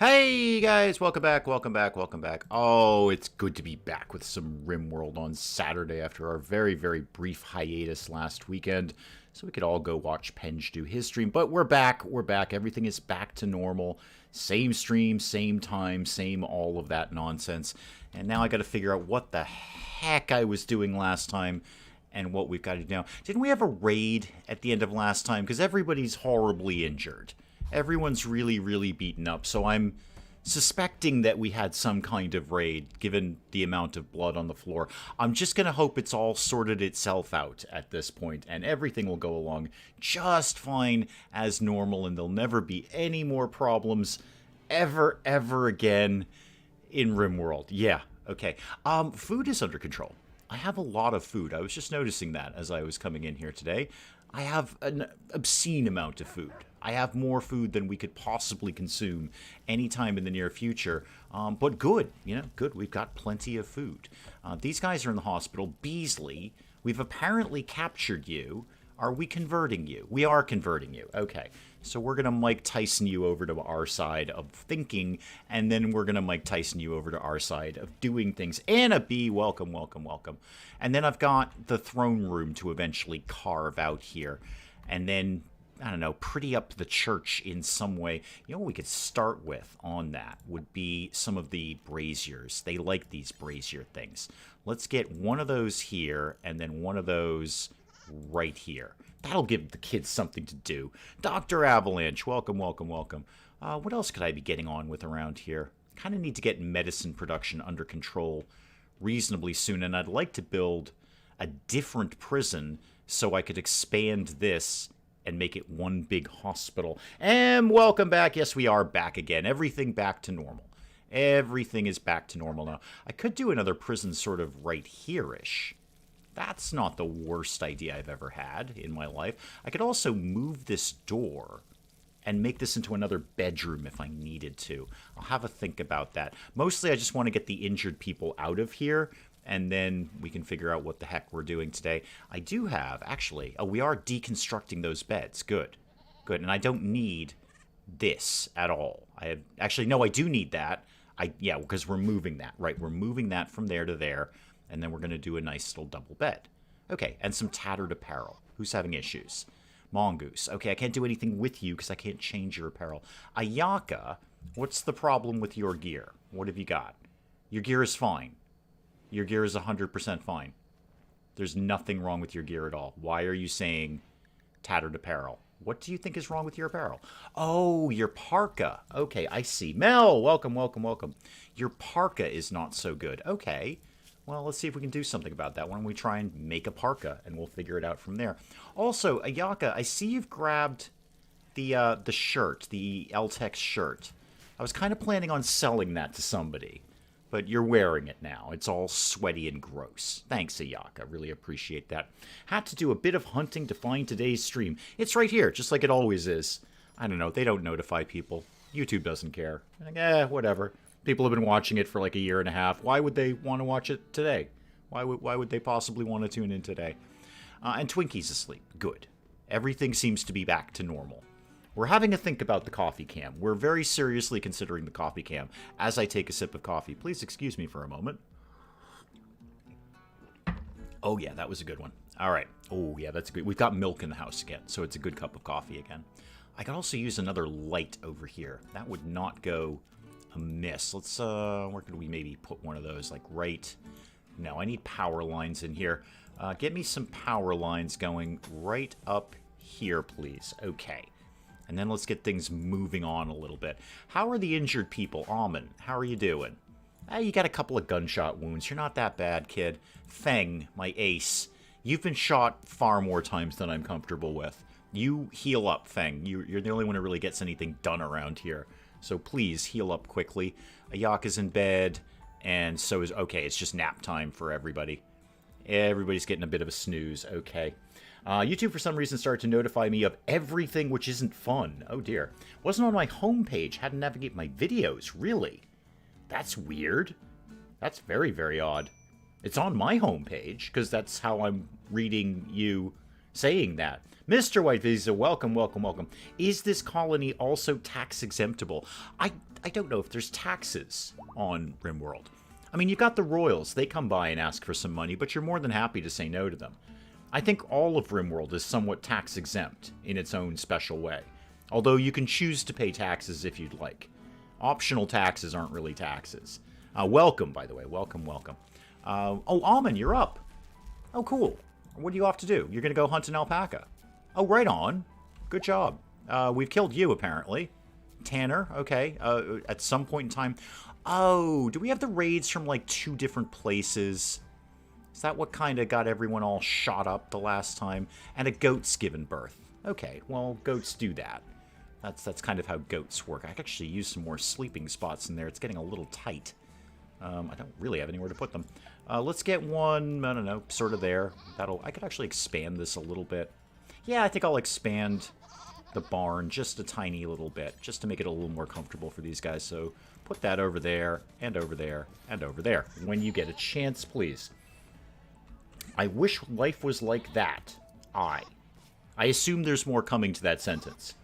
Hey guys, welcome back, welcome back, welcome back. Oh, it's good to be back with some RimWorld on Saturday after our very, very brief hiatus last weekend. So we could all go watch Penge do his stream. But we're back, everything is back to normal. Same stream, same time, same all of that nonsense. And now I gotta figure out what the heck I was doing last time and what we've got to do now. Didn't we have a raid at the end of last time? Because everybody's horribly injured. Everyone's really, really beaten up, so I'm suspecting that we had some kind of raid, given the amount of blood on the floor. I'm just going to hope it's all sorted itself out at this point, and everything will go along just fine as normal, and there'll never be any more problems ever again in RimWorld. Yeah, okay. Food is under control. I have a lot of food. I was just noticing that as I was coming in here today. I have an obscene amount of food. I have more food than we could possibly consume anytime in the near future. But good, good. We've got plenty of food. These guys are in the hospital. Beasley, we've apparently captured you. Are we converting you? We are converting you. Okay. So we're going to Mike Tyson you over to our side of thinking, and then we're going to Mike Tyson you over to our side of doing things. Anna B, welcome, welcome, welcome. And then I've got the throne room to eventually carve out here. And then, I don't know, pretty up the church in some way. You know what we could start with on that would be some of the braziers. They like these brazier things. Let's get one of those here, and then one of those right here. That'll give the kids something to do. Dr. Avalanche, welcome, welcome, welcome. What else could I be getting on with around here? Kind of need to get medicine production under control reasonably soon, and I'd like to build a different prison so I could expand this and make it one big hospital. And welcome back. Yes, we are back again. Everything back to normal. Everything is back to normal now. I could do another prison sort of right here-ish. That's not the worst idea I've ever had in my life. I could also move this door and make this into another bedroom if I needed to. I'll have a think about that. Mostly I just want to get the injured people out of here, and then we can figure out what the heck we're doing today. I do have, actually, we are deconstructing those beds. Good. Good. And I don't need this at all. Actually, no, I do need that. Yeah, because we're moving that. Right, we're moving that from there to there. And then we're going to do a nice little double bed. Okay, and some tattered apparel. Who's having issues? Mongoose. Okay, I can't do anything with you because I can't change your apparel. Ayaka, what's the problem with your gear? What have you got? Your gear is fine. Your gear is 100% fine. There's nothing wrong with your gear at all. Why are you saying tattered apparel? What do you think is wrong with your apparel? Oh, your parka. Okay, I see. Mel, welcome, welcome, welcome. Your parka is not so good. Okay. Well, let's see if we can do something about that. Why don't we try and make a parka, and we'll figure it out from there. Also, Ayaka, I see you've grabbed the shirt, the Eltex shirt. I was kind of planning on selling that to somebody, but you're wearing it now. It's all sweaty and gross. Thanks, Ayaka. Really appreciate that. Had to do a bit of hunting to find today's stream. It's right here, just like it always is. I don't know. They don't notify people. YouTube doesn't care. Like, whatever. People have been watching it for like a year and a half. Why would they want to watch it today? Why would they possibly want to tune in today? And Twinkie's asleep. Good. Everything seems to be back to normal. We're having a think about the coffee cam. We're very seriously considering the coffee cam as I take a sip of coffee. Please excuse me for a moment. Oh, yeah, that was a good one. All right. Oh, yeah, that's good. We've got milk in the house again, so it's a good cup of coffee again. I could also use another light over here. That would not go amiss. Let's, where could we maybe put one of those? Like right... No, I need power lines in here. Get me some power lines going right up here, please. Okay. And then let's get things moving on a little bit. How are the injured people? Almond, how are you doing? You got a couple of gunshot wounds. You're not that bad, kid. Feng, my ace. You've been shot far more times than I'm comfortable with. You heal up, Feng. You're the only one who really gets anything done around here. So please, heal up quickly. Ayaka's in bed, and so is... Okay, it's just nap time for everybody. Everybody's getting a bit of a snooze. Okay. YouTube, for some reason, started to notify me of everything which isn't fun. Oh, dear. Wasn't on my homepage. Had to navigate my videos. Really? That's weird. That's very, very odd. It's on my homepage, because that's how I'm reading you saying that. Mr. White Visa, welcome, welcome, welcome. Is this colony also tax exemptable? I don't know if there's taxes on RimWorld. I mean, you've got the royals. They come by and ask for some money, but you're more than happy to say no to them. I think all of RimWorld is somewhat tax exempt in its own special way. Although you can choose to pay taxes if you'd like. Optional taxes aren't really taxes. Welcome, by the way. Welcome, welcome. Oh, Almond, you're up. Oh, cool. What are you off to do? You're going to go hunt an alpaca. Oh, right on. Good job. We've killed you, apparently. Tanner, okay. At some point in time. Oh, do we have the raids from, like, 2 different places? Is that what kind of got everyone all shot up the last time? And a goat's given birth. Okay, well, goats do that. That's kind of how goats work. I could actually use some more sleeping spots in there. It's getting a little tight. I don't really have anywhere to put them. Let's get one, I don't know, sort of there. I could actually expand this a little bit. Yeah, I think I'll expand the barn just a tiny little bit, just to make it a little more comfortable for these guys. So put that over there, and over there, and over there. When you get a chance, please. I wish life was like that. I assume there's more coming to that sentence.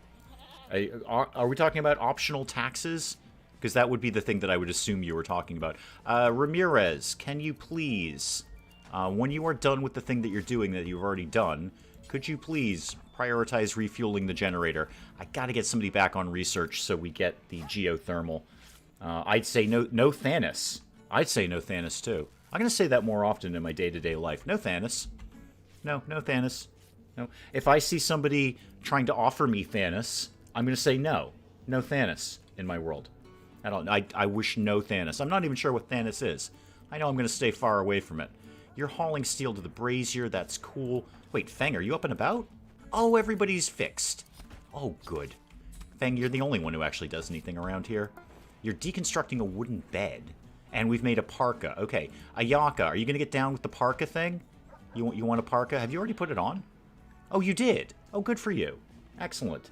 Are we talking about optional taxes? Because that would be the thing that I would assume you were talking about. Ramirez, can you please, when you are done with the thing that you're doing that you've already done, could you please prioritize refueling the generator? I gotta get somebody back on research so we get the geothermal. I'd say no Thanos. I'd say no Thanos, too. I'm gonna say that more often in my day-to-day life. No Thanos. No Thanos. No. If I see somebody trying to offer me Thanos, I'm gonna say no. No Thanos in my world. I wish no Thanos. I'm not even sure what Thanos is. I know I'm going to stay far away from it. You're hauling steel to the brazier. That's cool. Wait, Fang, are you up and about? Oh, everybody's fixed. Oh, good. Fang, you're the only one who actually does anything around here. You're deconstructing a wooden bed. And we've made a parka. Okay. Ayaka, are you going to get down with the parka thing? You want a parka? Have you already put it on? Oh, you did. Oh, good for you. Excellent.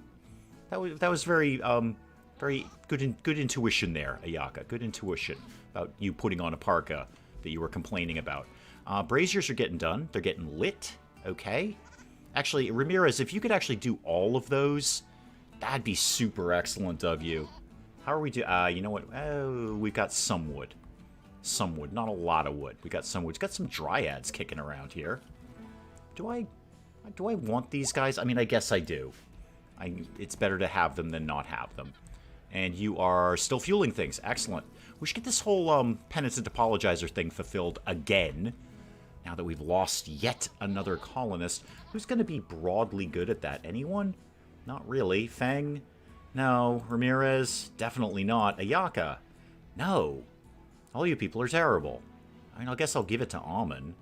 That was very very good intuition there, Ayaka. Good intuition about you putting on a parka that you were complaining about. Braziers are getting done. They're getting lit. Okay. Actually, Ramirez, if you could actually do all of those, that'd be super excellent of you. How are we doing? You know what? Oh, we've got some wood. Some wood. Not a lot of wood. We got some wood. We've got some dryads kicking around here. Do I want these guys? I mean, I guess I do. It's better to have them than not have them. And you are still fueling things. Excellent. We should get this whole penitent apologizer thing fulfilled again. Now that we've lost yet another colonist. Who's going to be broadly good at that? Anyone? Not really. Fang? No. Ramirez? Definitely not. Ayaka? No. All you people are terrible. I mean, I guess I'll give it to Amon.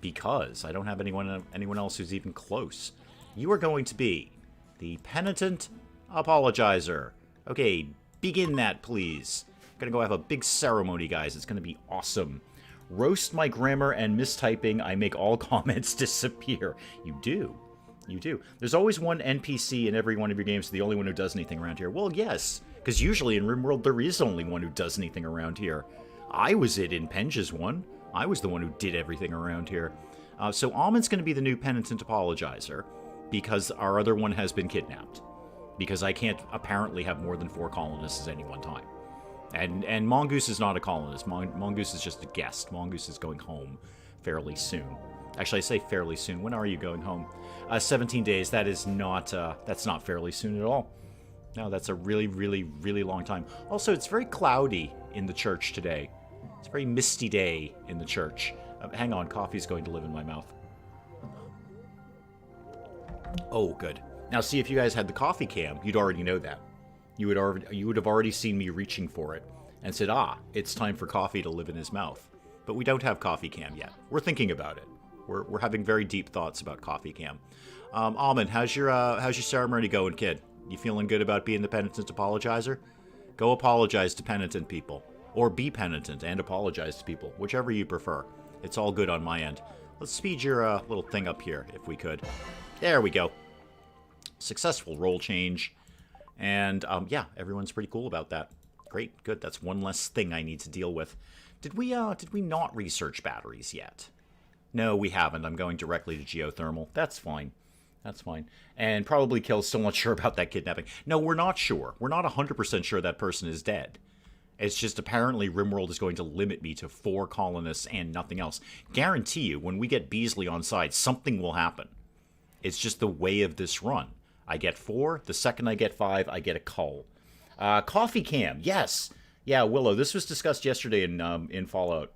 Because I don't have anyone else who's even close. You are going to be the penitent apologizer. Okay, begin that, please. I'm gonna go have a big ceremony, guys. It's gonna be awesome. Roast my grammar and mistyping. I make all comments disappear. You do. You do. There's always one NPC in every one of your games, the only one who does anything around here. Well, yes, because usually in RimWorld there is only one who does anything around here. I was it in Penge's one. I was the one who did everything around here. So Amon's going to be the new penitent apologizer, because our other one has been kidnapped. Because I can't apparently have more than 4 colonists at any one time. And Mongoose is not a colonist. Mongoose is just a guest. Mongoose is going home fairly soon. Actually, I say fairly soon. When are you going home? 17 days. That is not, that's not fairly soon at all. No, that's a really, really, really long time. Also, it's very cloudy in the church today. It's a very misty day in the church. Hang on, coffee's going to live in my mouth. Oh, good. Now, see, if you guys had the coffee cam, you'd already know that. You would have already seen me reaching for it and said, ah, it's time for coffee to live in his mouth. But we don't have coffee cam yet. We're thinking about it. We're having very deep thoughts about coffee cam. Almond, how's your ceremony going, kid? You feeling good about being the penitent apologizer? Go apologize to penitent people. Or be penitent and apologize to people. Whichever you prefer. It's all good on my end. Let's speed your little thing up here, if we could. There we go. Successful role change. And, yeah, everyone's pretty cool about that. Great, good. That's one less thing I need to deal with. Did we not research batteries yet? No, we haven't. I'm going directly to geothermal. That's fine. That's fine. And probably Kill's still not sure about that kidnapping. No, we're not sure. We're not 100% sure that person is dead. It's just apparently RimWorld is going to limit me to 4 colonists and nothing else. Guarantee you, when we get Beasley on side, something will happen. It's just the way of this run. I get 4. The second I get 5, I get a cull. Coffee cam. Yes. Yeah, Willow. This was discussed yesterday in Fallout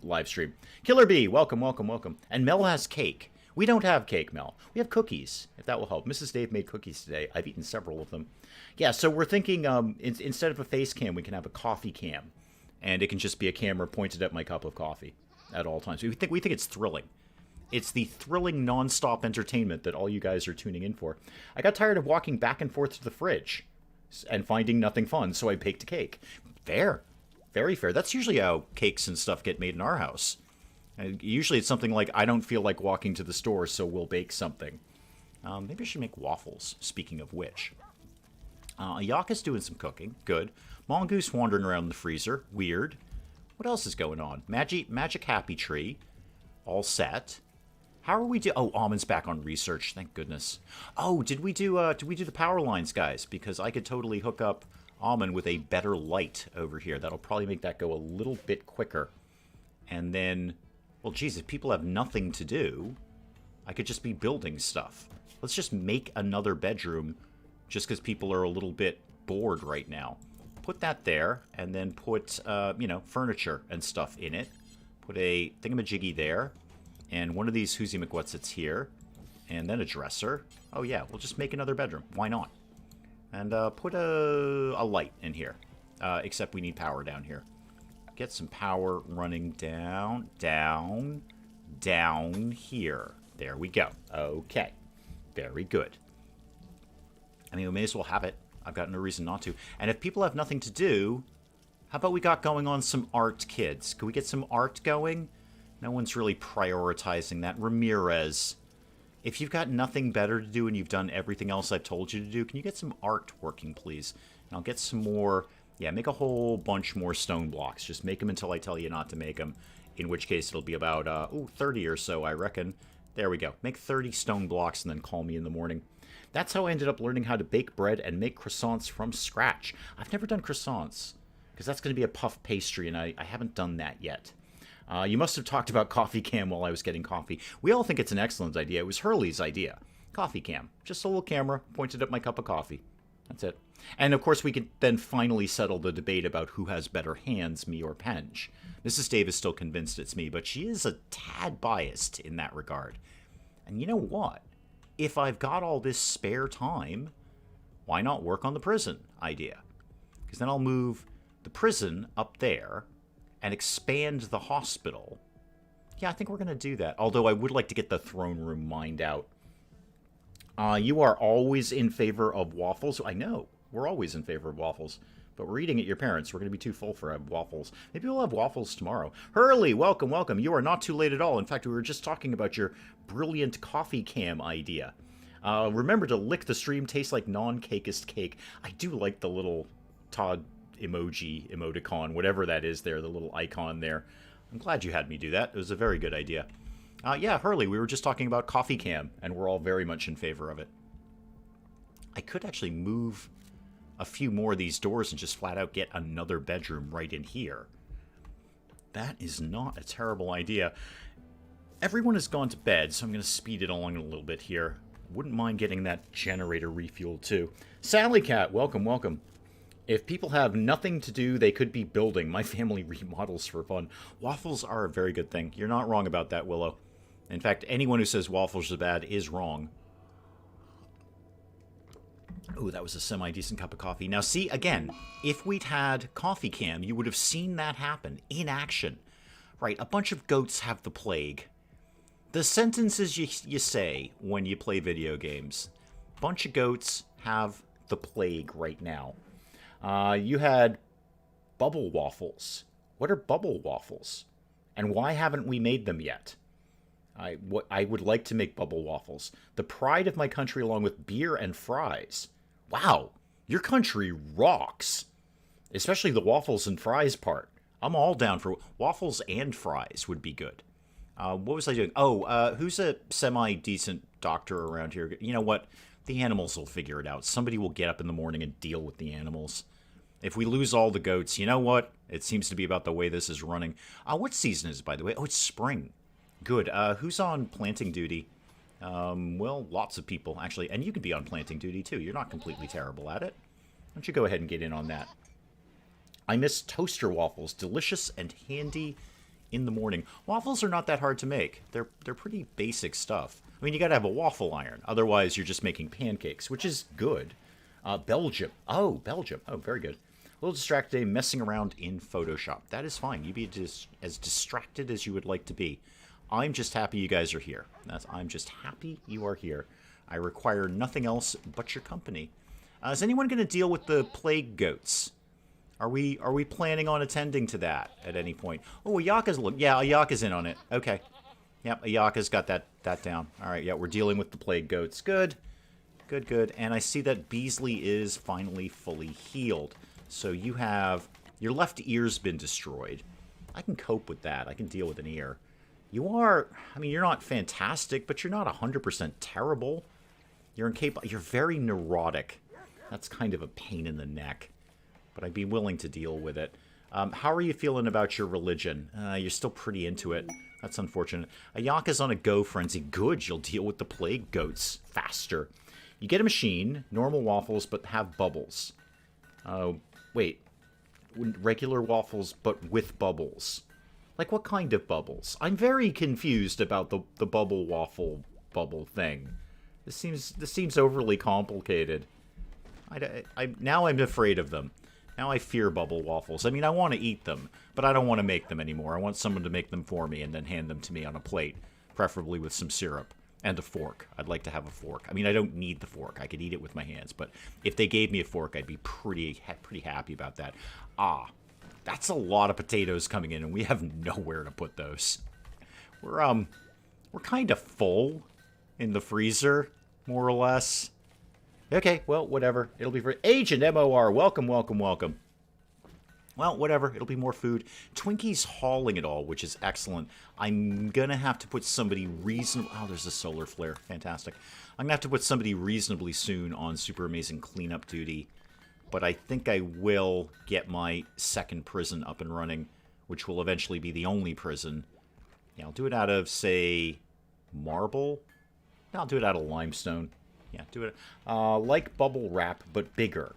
live stream. Killer Bee. Welcome, welcome, welcome. And Mel has cake. We don't have cake, Mel. We have cookies, if that will help. Mrs. Dave made cookies today. I've eaten several of them. Yeah, so we're thinking instead of a face cam, we can have a coffee cam. And it can just be a camera pointed at my cup of coffee at all times. We think it's thrilling. It's the thrilling non-stop entertainment that all you guys are tuning in for. I got tired of walking back and forth to the fridge and finding nothing fun, so I baked a cake. Fair. Very fair. That's usually how cakes and stuff get made in our house. Usually it's something like, I don't feel like walking to the store, so we'll bake something. Maybe I should make waffles, speaking of which. Ayaka's doing some cooking. Good. Mongoose wandering around the freezer. Weird. What else is going on? Magic Happy Tree. All set. How are we Oh, Almond's back on research. Thank goodness. Oh, did we do the power lines, guys? Because I could totally hook up Almond with a better light over here. That'll probably make that go a little bit quicker. And then, well, geez, if people have nothing to do, I could just be building stuff. Let's just make another bedroom just because people are a little bit bored right now. Put that there, and then put, furniture and stuff in it. Put a thingamajiggy there, and one of these Hoosie McWhatsits here, and then a dresser. Oh yeah, we'll just make another bedroom. Why not? And put a light in here, except we need power down here. Get some power running down here. There we go. Okay. Very good. I mean, we may as well have it. I've got no reason not to. And if people have nothing to do, how about we got going on some art, kids? Can we get some art going? No one's really prioritizing that. Ramirez, if you've got nothing better to do and you've done everything else I've told you to do, can you get some art working, please? And I'll get some more... Yeah, make a whole bunch more stone blocks. Just make them until I tell you not to make them. In which case it'll be about, 30 or so, I reckon. There we go. Make 30 stone blocks and then call me in the morning. That's how I ended up learning how to bake bread and make croissants from scratch. I've never done croissants, because that's going to be a puff pastry, and I haven't done that yet. You must have talked about coffee cam while I was getting coffee. We all think it's an excellent idea. It was Hurley's idea. Coffee cam. Just a little camera pointed at my cup of coffee. That's it. And of course we could then finally settle the debate about who has better hands, me or Penge. Mrs. Dave is still convinced it's me, but she is a tad biased in that regard. And you know what? If I've got all this spare time, why not work on the prison idea? Because then I'll move the prison up there and expand the hospital. Yeah, I think we're going to do that. Although I would like to get the throne room mined out. You are always in favor of waffles. I know. We're always in favor of waffles. But we're eating at your parents'. We're going to be too full for waffles. Maybe we'll have waffles tomorrow. Hurley, welcome, welcome. You are not too late at all. In fact, we were just talking about your brilliant coffee cam idea. Remember to lick the stream. Tastes like non-cakeist cake. I do like the little Todd emoticon, whatever that is there, the little icon there. I'm glad you had me do that. It was a very good idea. Yeah, Hurley, we were just talking about coffee cam, and we're all very much in favor of it. I could actually move a few more of these doors and just flat out get another bedroom right in here. That is not a terrible idea. Everyone has gone to bed, so I'm going to speed it along a little bit here. Wouldn't mind getting that generator refueled too. Sally Cat, welcome, welcome. If people have nothing to do, they could be building. My family remodels for fun. Waffles are a very good thing. You're not wrong about that, Willow. In fact, anyone who says waffles are bad is wrong. Ooh, that was a semi-decent cup of coffee. Now, see, again, if we'd had coffee cam, you would have seen that happen in action. Right, a bunch of goats have the plague. The sentences you say when you play video games. Bunch of goats have the plague right now. You had bubble waffles. What are bubble waffles? And why haven't we made them yet? I would like to make bubble waffles. The pride of my country along with beer and fries. Wow, your country rocks. Especially the waffles and fries part. I'm all down for waffles and fries would be good. What was I doing? Oh, who's a semi-decent doctor around here? You know what? The animals will figure it out. Somebody will get up in the morning and deal with the animals. If we lose all the goats, you know what? It seems to be about the way this is running. What season is it, by the way? Oh, it's spring. Good. Who's on planting duty? Well, lots of people, actually. And you could be on planting duty, too. You're not completely terrible at it. Why don't you go ahead and get in on that? I miss toaster waffles. Delicious and handy in the morning. Waffles are not that hard to make. They're pretty basic stuff. I mean, you gotta have a waffle iron. Otherwise, you're just making pancakes, which is good. Belgium. Oh, Belgium. Oh, very good. A little distracted today, messing around in Photoshop. That is fine. You be as distracted as you would like to be. I'm just happy you guys are here. I'm just happy you are here. I require nothing else but your company. Is anyone going to deal with the plague goats? Are we planning on attending to that at any point? Oh, Ayaka's look. Yeah, Ayaka's in on it. Okay. Yep, Ayaka's got that down. All right. Yeah, we're dealing with the plague goats. Good. Good, good. And I see that Beasley is finally fully healed. So you have your left ear's been destroyed. I can cope with that. I can deal with an ear. You are, I mean, you're not fantastic, but you're not 100% terrible. You're incapable. You're very neurotic. That's kind of a pain in the neck, but I'd be willing to deal with it. How are you feeling about your religion? You're still pretty into it. That's unfortunate. Ayaka's on a go frenzy. Good, you'll deal with the plague goats faster. You get a machine, normal waffles, but have bubbles. Wait. Regular waffles, but with bubbles. Like, what kind of bubbles? I'm very confused about the bubble waffle bubble thing. This seems overly complicated. Now I'm afraid of them. Now I fear bubble waffles. I mean, I want to eat them, but I don't want to make them anymore. I want someone to make them for me and then hand them to me on a plate, preferably with some syrup and a fork. I'd like to have a fork. I mean, I don't need the fork. I could eat it with my hands, but if they gave me a fork, I'd be pretty happy about that. That's a lot of potatoes coming in, and we have nowhere to put those. We're kind of full in the freezer, more or less. Okay, well, whatever. It'll be for Agent MOR. Welcome, welcome, welcome. Well, whatever. It'll be more food. Twinkie's hauling it all, which is excellent. I'm going to have to put somebody reasonable... Oh, there's a solar flare. Fantastic. I'm going to have to put somebody reasonably soon on super amazing cleanup duty. But I think I will get my second prison up and running, which will eventually be the only prison. Yeah, I'll do it out of, say, marble? No, I'll do it out of limestone. Yeah, do it like bubble wrap, but bigger.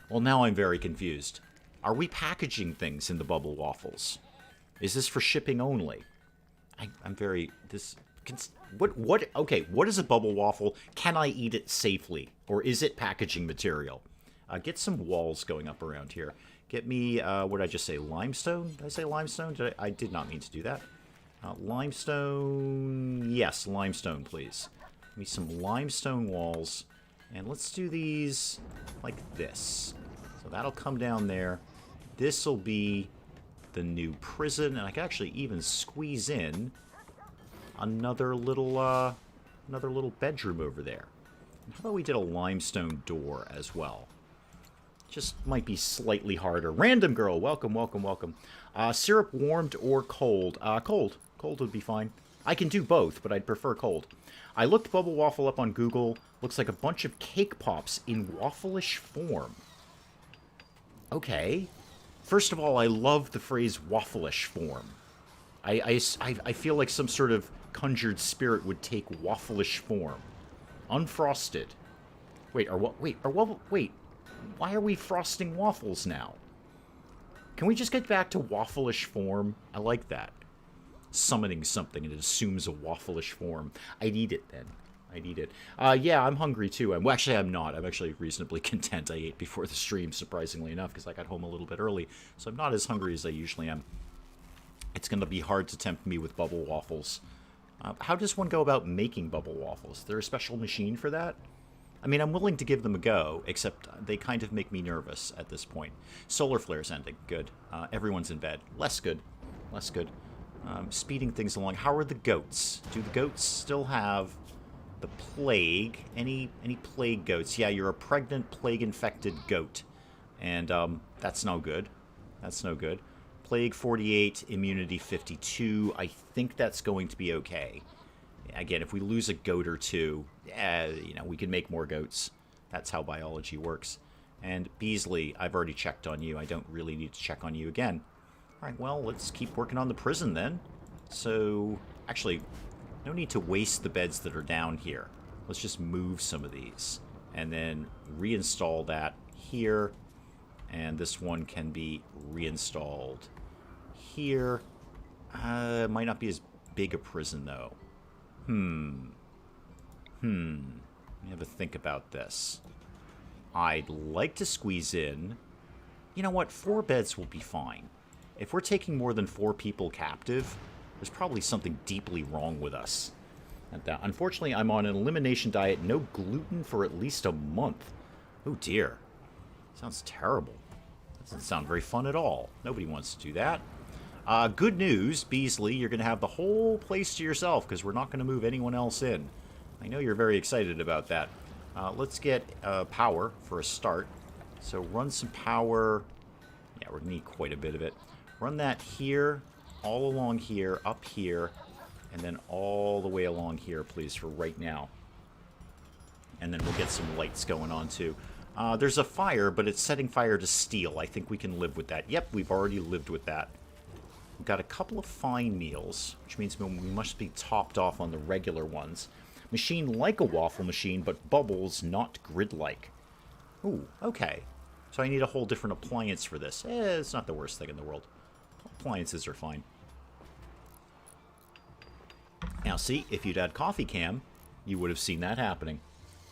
Well, now I'm very confused. Are we packaging things in the bubble waffles? Is this for shipping only? I'm very... Okay, what is a bubble waffle? Can I eat it safely? Or is it packaging material? Get some walls going up around here. Get me, what did I just say, limestone? Did I say limestone? I did not mean to do that. Limestone, yes, limestone, please. Give me some limestone walls. And let's do these like this. So that'll come down there. This'll be the new prison. And I can actually even squeeze in another little bedroom over there. And how about we did a limestone door as well? Just might be slightly harder. Random girl, welcome, welcome, welcome. Syrup warmed or cold? Cold. Cold would be fine. I can do both, but I'd prefer cold. I looked Bubble Waffle up on Google. Looks like a bunch of cake pops in waffle-ish form. Okay. First of all, I love the phrase waffle-ish form. I feel like some sort of conjured spirit would take waffle-ish form. Unfrosted. Wait, why are we frosting waffles now? Can we just get back to waffle-ish form? I like that. Summoning something and it assumes a waffle-ish form. I'd eat it then. I'd eat it. Yeah, I'm hungry too. Well, actually, I'm not. I'm actually reasonably content. I ate before the stream, surprisingly enough, because I got home a little bit early. So I'm not as hungry as I usually am. It's going to be hard to tempt me with bubble waffles. How does one go about making bubble waffles? Is there a special machine for that? I mean, I'm willing to give them a go, except they kind of make me nervous at this point. Solar flare's ending. Good. Everyone's in bed. Less good. Less good. Speeding things along. How are the goats? Do the goats still have the plague? Any plague goats? Yeah, you're a pregnant, plague-infected goat. And that's no good. That's no good. Plague 48, immunity 52. I think that's going to be okay. Again, if we lose a goat or two, you know, we can make more goats. That's how biology works. And Beasley, I've already checked on you. I don't really need to check on you again. All right, well, let's keep working on the prison then. So, actually, no need to waste the beds that are down here. Let's just move some of these and then reinstall that here. And this one can be reinstalled here. It might not be as big a prison, though. Let me have a think about this. I'd like to squeeze in... You know what? 4 beds will be fine. If we're taking more than 4 people captive, there's probably something deeply wrong with us. Unfortunately, I'm on an elimination diet, no gluten for at least a month. Oh dear. Sounds terrible. Doesn't sound very fun at all. Nobody wants to do that. Good news, Beasley, you're going to have the whole place to yourself because we're not going to move anyone else in. I know you're very excited about that. Let's get power for a start. So run some power. Yeah, we're going to need quite a bit of it. Run that here, all along here, up here, and then all the way along here, please, for right now. And then we'll get some lights going on, too. There's a fire, but it's setting fire to steel. I think we can live with that. Yep, we've already lived with that. We've got a couple of fine meals, which means we must be topped off on the regular ones. Machine like a waffle machine, but bubbles, not grid-like. Ooh, okay. So I need a whole different appliance for this. It's not the worst thing in the world. Appliances are fine. Now, see, if you'd had coffee cam, you would have seen that happening.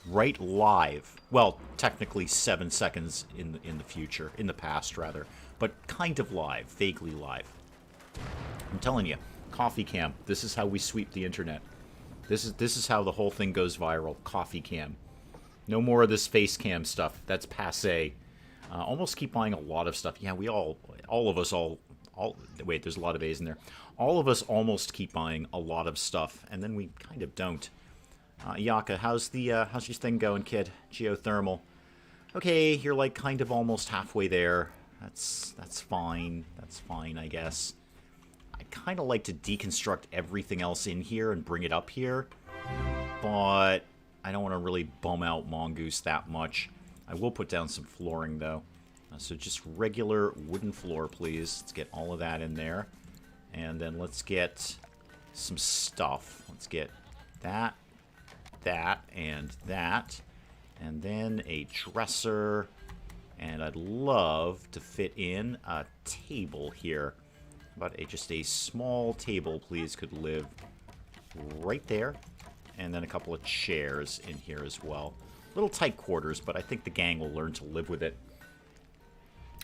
Right live. Well, technically 7 seconds in the future. In the past, rather. But kind of live. Vaguely live. I'm telling you, coffee cam. This is how we sweep the internet. This is how the whole thing goes viral. Coffee cam. No more of this face cam stuff. That's passé. Almost keep buying a lot of stuff. Yeah, we all of us wait, there's a lot of A's in there. All of us almost keep buying a lot of stuff, and then we kind of don't. Yaka, how's your thing going, kid? Geothermal. Okay, you're like kind of almost halfway there. That's fine. That's fine, I guess. I'd kind of like to deconstruct everything else in here and bring it up here, but I don't want to really bum out Mongoose that much. I will put down some flooring, though. So just regular wooden floor, please. Let's get all of that in there. And then let's get some stuff. Let's get that, and that. And then a dresser. And I'd love to fit in a table here. But just a small table, please, could live right there. And then a couple of chairs in here as well. Little tight quarters, but I think the gang will learn to live with it.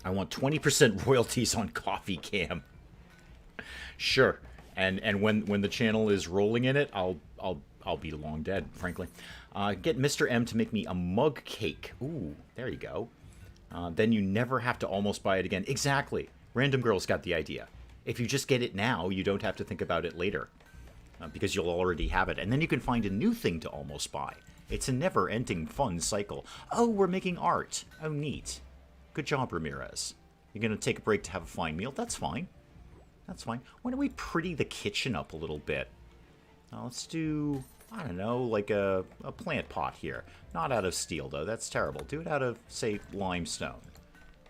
I want 20% royalties on Coffee Cam. Sure. And when the channel is rolling in it, I'll be long dead, frankly. Get Mr. M to make me a mug cake. Ooh, there you go. Then you never have to almost buy it again. Exactly. Random Girl's got the idea. If you just get it now, you don't have to think about it later. Because you'll already have it. And then you can find a new thing to almost buy. It's a never-ending fun cycle. Oh, we're making art. Oh, neat. Good job, Ramirez. You're going to take a break to have a fine meal? That's fine. That's fine. Why don't we pretty the kitchen up a little bit? Let's do, I don't know, like a plant pot here. Not out of steel, though. That's terrible. Do it out of, say, limestone.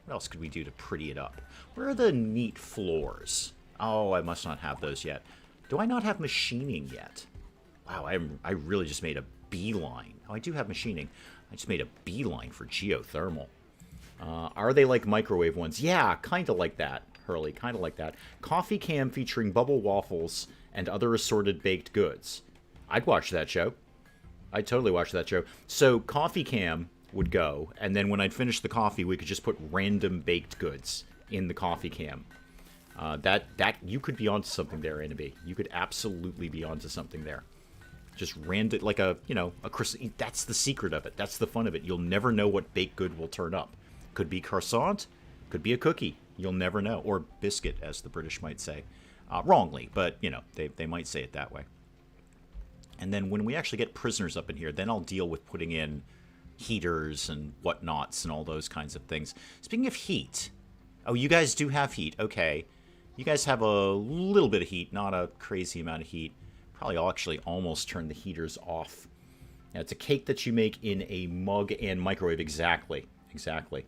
What else could we do to pretty it up? Where are the neat floors? Oh, I must not have those yet. Do I not have machining yet? Wow, I really just made a beeline. Oh, I do have machining. I just made a beeline for geothermal. Are they like microwave ones? Yeah, kind of like that, Hurley. Kind of like that. Coffee cam featuring bubble waffles and other assorted baked goods. I'd watch that show. I'd totally watch that show. So coffee cam would go, and then when I'd finish the coffee, we could just put random baked goods in the coffee cam. That you could be onto something there, NB. You could absolutely be onto something there. Just random, like a that's the secret of it. That's the fun of it. You'll never know what baked good will turn up. Could be croissant, could be a cookie. You'll never know. Or biscuit, as the British might say. Wrongly, but, you know, they might say it that way. And then when we actually get prisoners up in here, then I'll deal with putting in heaters and whatnots and all those kinds of things. Speaking of heat, oh, you guys do have heat. Okay. You guys have a little bit of heat, not a crazy amount of heat. Probably I'll actually almost turn the heaters off. Now, it's a cake that you make in a mug and microwave. Exactly. Exactly.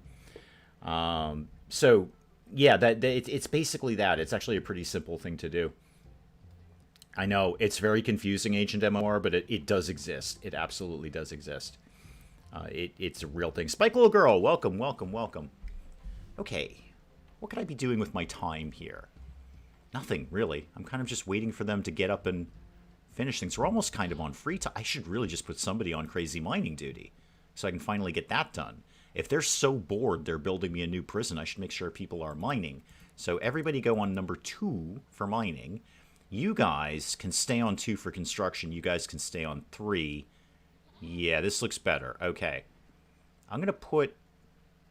So, yeah, it's basically that. It's actually a pretty simple thing to do. I know, it's very confusing, Ancient MMR, but it does exist. It absolutely does exist. It's a real thing. Spike Little Girl, welcome, welcome, welcome. Okay, what could I be doing with my time here? Nothing, really. I'm kind of just waiting for them to get up and finish things. We're almost kind of on free time. I should really just put somebody on crazy mining duty so I can finally get that done. If they're so bored they're building me a new prison, I should make sure people are mining. So everybody go on number 2 for mining. You guys can stay on 2 for construction. You guys can stay on 3. Yeah, this looks better. Okay. I'm going to put...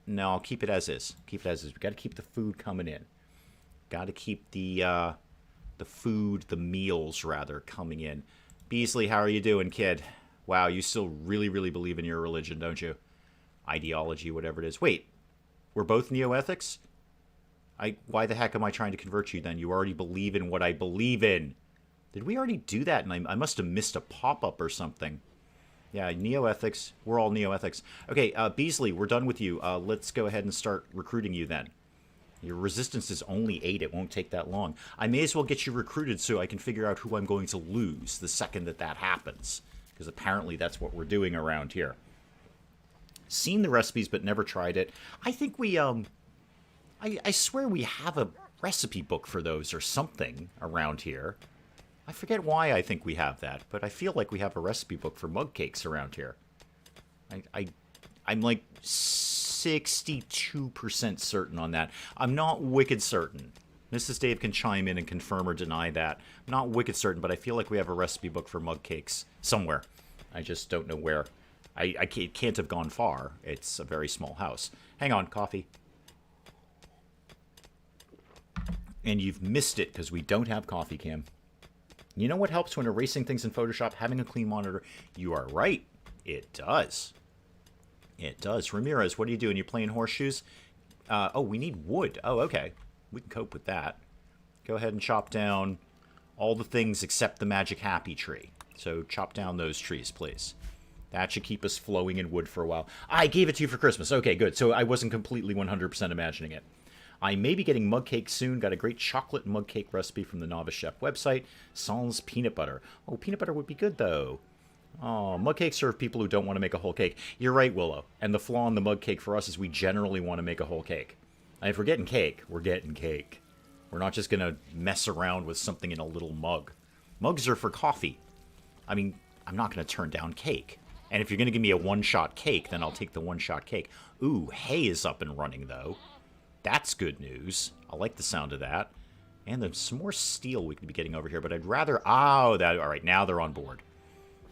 No, I'll keep it as is. Keep it as is. We've got to keep the food coming in. Got to keep the food, the meals, rather, coming in. Beasley, how are you doing, kid? Wow, you still really, really believe in your religion, don't you? Ideology, whatever it is. Wait, we're both neo-ethics? Why the heck am I trying to convert you then? You already believe in what I believe in. Did we already do that? And I must have missed a pop-up or something. Yeah, neo-ethics. We're all neo-ethics. Okay, Beasley, we're done with you. Let's go ahead and start recruiting you then. Your resistance is only 8. It won't take that long. I may as well get you recruited so I can figure out who I'm going to lose the second that happens. Because apparently that's what we're doing around here. Seen the recipes but never tried it. I think we, I swear we have a recipe book for those or something around here. I forget why I think we have that, but I feel like we have a recipe book for mug cakes around here. I'm like 62% certain on that. I'm not wicked certain. Mrs. Dave can chime in and confirm or deny that. I'm not wicked certain, but I feel like we have a recipe book for mug cakes somewhere. I just don't know where. It can't have gone far. It's a very small house. Hang on, coffee. And you've missed it because we don't have coffee cam. You know what helps when erasing things in Photoshop? Having a clean monitor. You are right. It does. It does. Ramirez, what are you doing? You're playing horseshoes? Oh, we need wood. Oh, okay. We can cope with that. Go ahead and chop down all the things except the magic happy tree. So chop down those trees, please. That should keep us flowing in wood for a while. I gave it to you for Christmas. Okay, good. So I wasn't completely 100% imagining it. I may be getting mug cake soon. Got a great chocolate mug cake recipe from the Novice Chef website. Sans peanut butter. Oh, peanut butter would be good, though. Oh, mug cakes are for people who don't want to make a whole cake. You're right, Willow. And the flaw in the mug cake for us is we generally want to make a whole cake. And if we're getting cake, we're getting cake. We're not just going to mess around with something in a little mug. Mugs are for coffee. I mean, I'm not going to turn down cake. And if you're going to give me a one-shot cake, then I'll take the one-shot cake. Ooh, hay is up and running, though. That's good news. I like the sound of that. And there's some more steel we could be getting over here, but I'd rather... Oh, that... All right, now they're on board.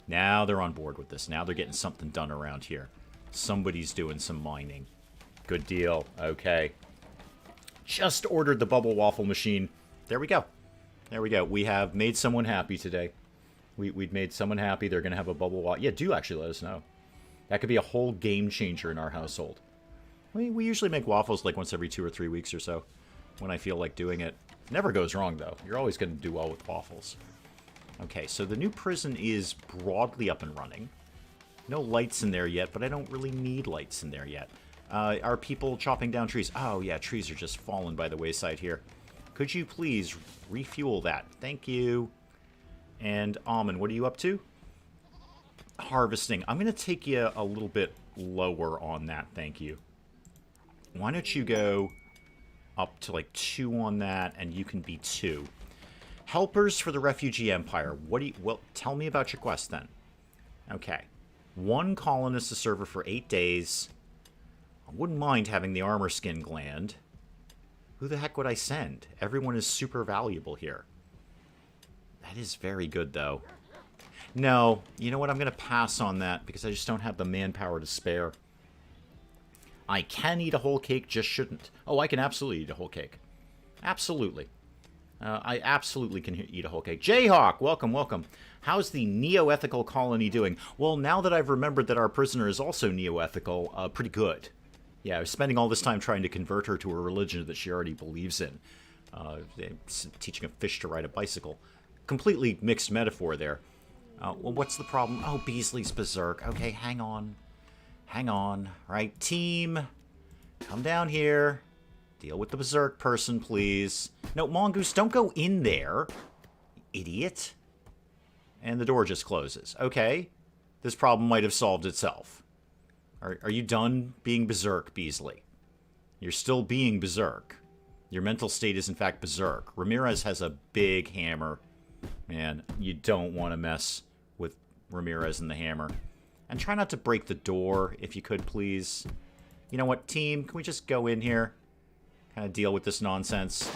Now they're on board with this. Now they're getting something done around here. Somebody's doing some mining. Good deal. Okay. Just ordered the bubble waffle machine. There we go. There we go. We have made someone happy today. We've made someone happy. They're going to have a bubble waffle. Yeah, do actually let us know. That could be a whole game changer in our household. We usually make waffles like once every 2 or 3 weeks or so when I feel like doing it. Never goes wrong, though. You're always going to do well with waffles. Okay, so the new prison is broadly up and running. No lights in there yet, but I don't really need lights in there yet. Are people chopping down trees? Oh, yeah, trees are just falling by the wayside here. Could you please refuel that? Thank you. And Almond, what are you up to? Harvesting. I'm going to take you a little bit lower on that, thank you. Why don't you go up to like 2 on that, and you can be 2. Helpers for the Refugee Empire. Well, tell me about your quest then. Okay. 1 colonist a server for 8 days. I wouldn't mind having the armor skin gland. Who the heck would I send? Everyone is super valuable here. That is very good, though. No, you know what? I'm going to pass on that because I just don't have the manpower to spare. I can eat a whole cake, just shouldn't. Oh, I can absolutely eat a whole cake. Absolutely. I absolutely can eat a whole cake. Jayhawk, welcome, welcome. How's the neo-ethical colony doing? Well, now that I've remembered that our prisoner is also neo-ethical, pretty good. Yeah, I was spending all this time trying to convert her to a religion that she already believes in. Teaching a fish to ride a bicycle. Completely mixed metaphor there. Well, what's the problem? Oh, Beasley's berserk. Okay, hang on. Hang on. Right, team. Come down here. Deal with the berserk person, please. No, Mongoose, don't go in there. Idiot. And the door just closes. Okay. This problem might have solved itself. Are you done being berserk, Beasley? You're still being berserk. Your mental state is, in fact, berserk. Ramirez has a big hammer. Man, you don't want to mess with Ramirez and the hammer. And try not to break the door, if you could, please. You know what, team? Can we just go in here? Kind of deal with this nonsense.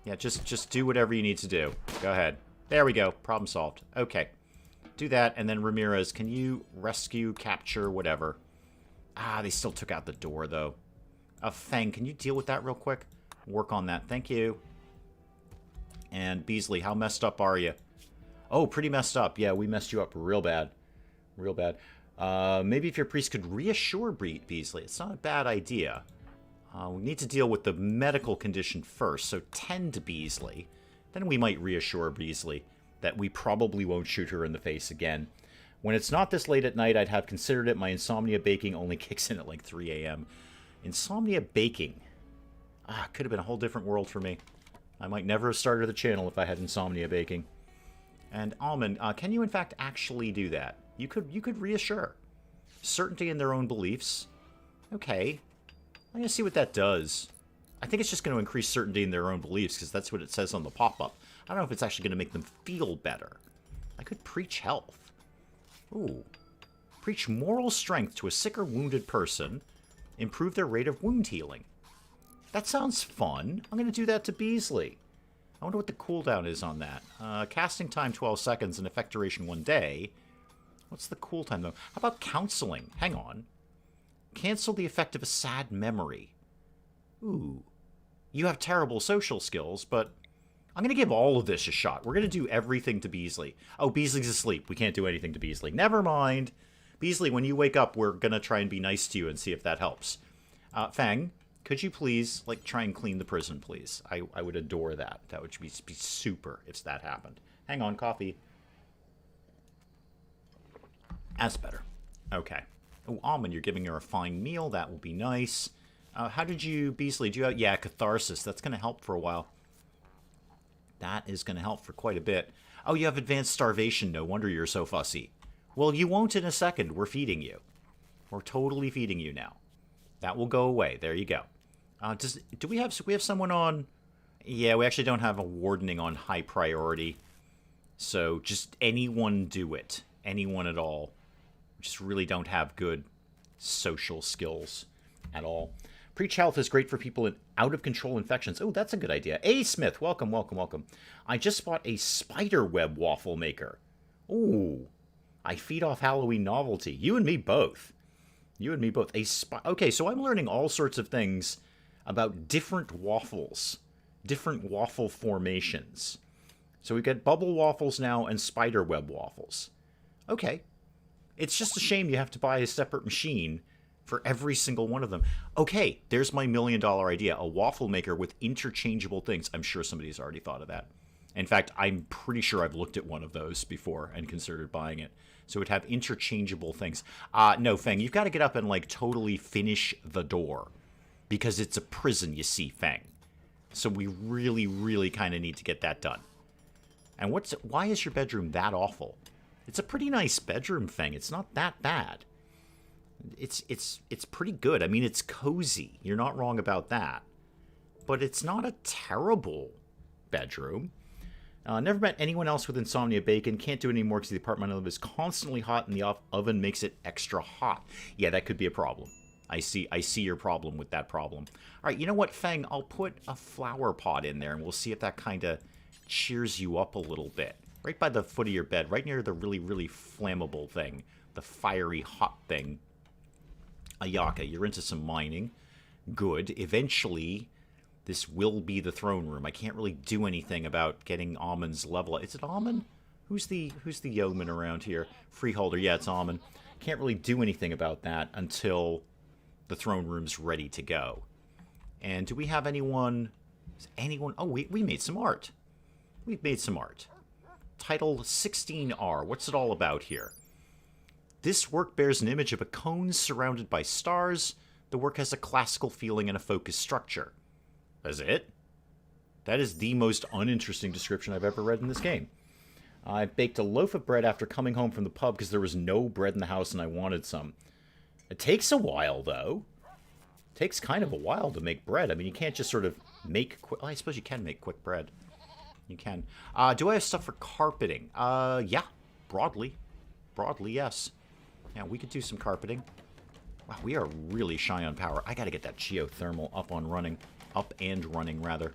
Yeah, just do whatever you need to do. Go ahead. There we go. Problem solved. Okay. Do that, and then Ramirez, can you rescue, capture, whatever? Ah, they still took out the door, though. Feng, can you deal with that real quick? Work on that. Thank you. And Beasley, how messed up are you? Oh, pretty messed up. Yeah, we messed you up real bad. Real bad. Maybe if your priest could reassure Beasley. It's not a bad idea. We need to deal with the medical condition first, so tend to Beasley. Then we might reassure Beasley that we probably won't shoot her in the face again. When it's not this late at night, I'd have considered it. My insomnia baking only kicks in at like 3 a.m. Insomnia baking. Could have been a whole different world for me. I might never have started the channel if I had insomnia baking. And Almond, can you in fact actually do that? You could reassure. Certainty in their own beliefs. Okay. I'm going to see what that does. I think it's just going to increase certainty in their own beliefs, because that's what it says on the pop-up. I don't know if it's actually going to make them feel better. I could preach health. Ooh. Preach moral strength to a sick or wounded person. Improve their rate of wound healing. That sounds fun. I'm going to do that to Beasley. I wonder what the cooldown is on that. Casting time 12 seconds and effect duration 1 day. What's the cool time, though? How about counseling? Hang on. Cancel the effect of a sad memory. Ooh. You have terrible social skills, but I'm going to give all of this a shot. We're going to do everything to Beasley. Oh, Beasley's asleep. We can't do anything to Beasley. Never mind. Beasley, when you wake up, we're going to try and be nice to you and see if that helps. Fang, could you please, like, try and clean the prison, please? I would adore that. That would be super if that happened. Hang on, coffee. That's better. Okay. Oh, Almond, you're giving her a fine meal. That will be nice. How did you, Beasley, do you have... Yeah, catharsis. That's going to help for a while. That is going to help for quite a bit. Oh, you have advanced starvation. No wonder you're so fussy. Well, you won't in a second. We're feeding you. We're totally feeding you now. That will go away. There you go. Do we have someone on... Yeah, we actually don't have a wardening on high priority. So just anyone do it. Anyone at all. We just really don't have good social skills at all. Preach health is great for people in out-of-control infections. Oh, that's a good idea. A. Smith, welcome, welcome, welcome. I just bought a spider web waffle maker. Ooh. I feed off Halloween novelty. You and me both. You and me both. Okay, so I'm learning all sorts of things about different waffles. Different waffle formations. So we get bubble waffles now and spider web waffles. Okay. It's just a shame you have to buy a separate machine for every single one of them. Okay, there's my $1 million idea. A waffle maker with interchangeable things. I'm sure somebody's already thought of that. In fact, I'm pretty sure I've looked at one of those before and considered buying it. So it would have interchangeable things. No, Feng, you've got to get up and, like, totally finish the door. Because it's a prison, you see, Feng. So we really, really kind of need to get that done. And why is your bedroom that awful? It's a pretty nice bedroom, Feng. It's not that bad. It's pretty good. I mean, it's cozy. You're not wrong about that. But it's not a terrible bedroom. Never met anyone else with insomnia bacon. Can't do it anymore because the apartment I live is constantly hot and the oven makes it extra hot. Yeah, that could be a problem. I see your problem with that problem. All right, you know what, Feng? I'll put a flower pot in there and we'll see if that kind of cheers you up a little bit. Right by the foot of your bed, right near the really, really flammable thing. The fiery hot thing. Ayaka, you're into some mining. Good. Eventually, this will be the throne room. I can't really do anything about getting Almond's level. Is it Almond? Who's the yeoman around here? Freeholder. Yeah, it's Almond. Can't really do anything about that until the throne room's ready to go. And do we have anyone Is anyone... Oh, we made some art. We've made some art. Title 16R. What's it all about here? This work bears an image of a cone surrounded by stars. The work has a classical feeling and a focused structure. That's it? That is the most uninteresting description I've ever read in this game. I baked a loaf of bread after coming home from the pub because there was no bread in the house and I wanted some. It takes a while, though. It takes kind of a while to make bread. I mean, you can't just sort of make quick... Well, I suppose you can make quick bread. You can. Do I have stuff for carpeting? Yeah. Broadly. Broadly, yes. Yeah, we could do some carpeting. Wow, we are really shy on power. I gotta get that geothermal up and running, rather.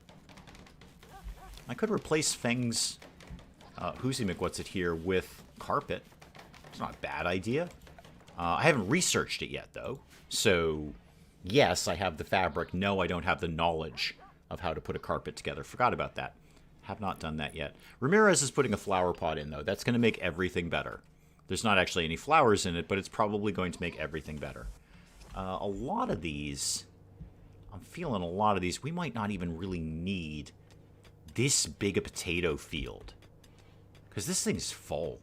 I could replace Feng's Whoosy McWhat's-It here with carpet. It's not a bad idea. I haven't researched it yet, though. So, yes, I have the fabric. No, I don't have the knowledge of how to put a carpet together. Forgot about that. Have not done that yet. Ramirez is putting a flower pot in, though. That's going to make everything better. There's not actually any flowers in it, but it's probably going to make everything better. A lot of these... I'm feeling a lot of these. We might not even really need this big a potato field. Because this thing's full.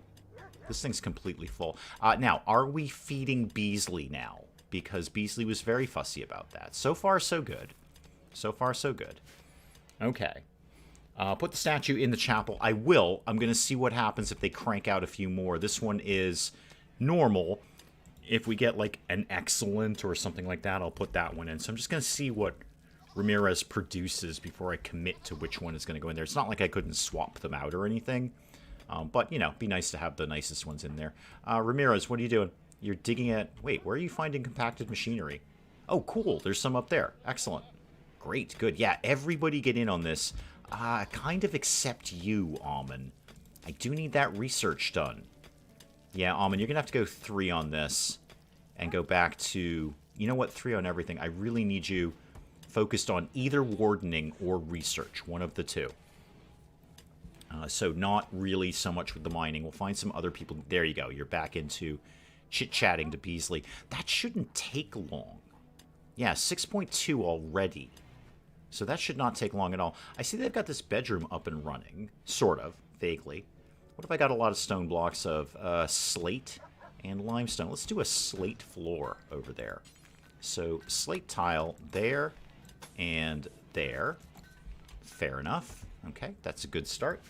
This thing's completely full. Now, are we feeding Beasley now? Because Beasley was very fussy about that. So far, so good. So far, so good. Okay. Put the statue in the chapel. I will. I'm going to see what happens if they crank out a few more. This one is normal. If we get, like, an excellent or something like that, I'll put that one in. So I'm just going to see what Ramirez produces before I commit to which one is going to go in there. It's not like I couldn't swap them out or anything. But, you know, be nice to have the nicest ones in there. Ramirez, what are you doing? You're digging at... Wait, where are you finding compacted machinery? Oh, cool. There's some up there. Excellent. Great. Good. Yeah, everybody get in on this. Kind of except you, Almond. I do need that research done. Yeah, Almond, you're going to have to go 3 on this. And go back to... You know what? 3 on everything. I really need you focused on either wardening or research. One of the two. So not really so much with the mining. We'll find some other people. There you go. You're back into chit-chatting to Beasley. That shouldn't take long. Yeah, 6.2 already. So that should not take long at all. I see they've got this bedroom up and running. Sort of. Vaguely. What if I got a lot of stone blocks of slate and limestone? Let's do a slate floor over there. So slate tile there and there. Fair enough. Okay, that's a good start.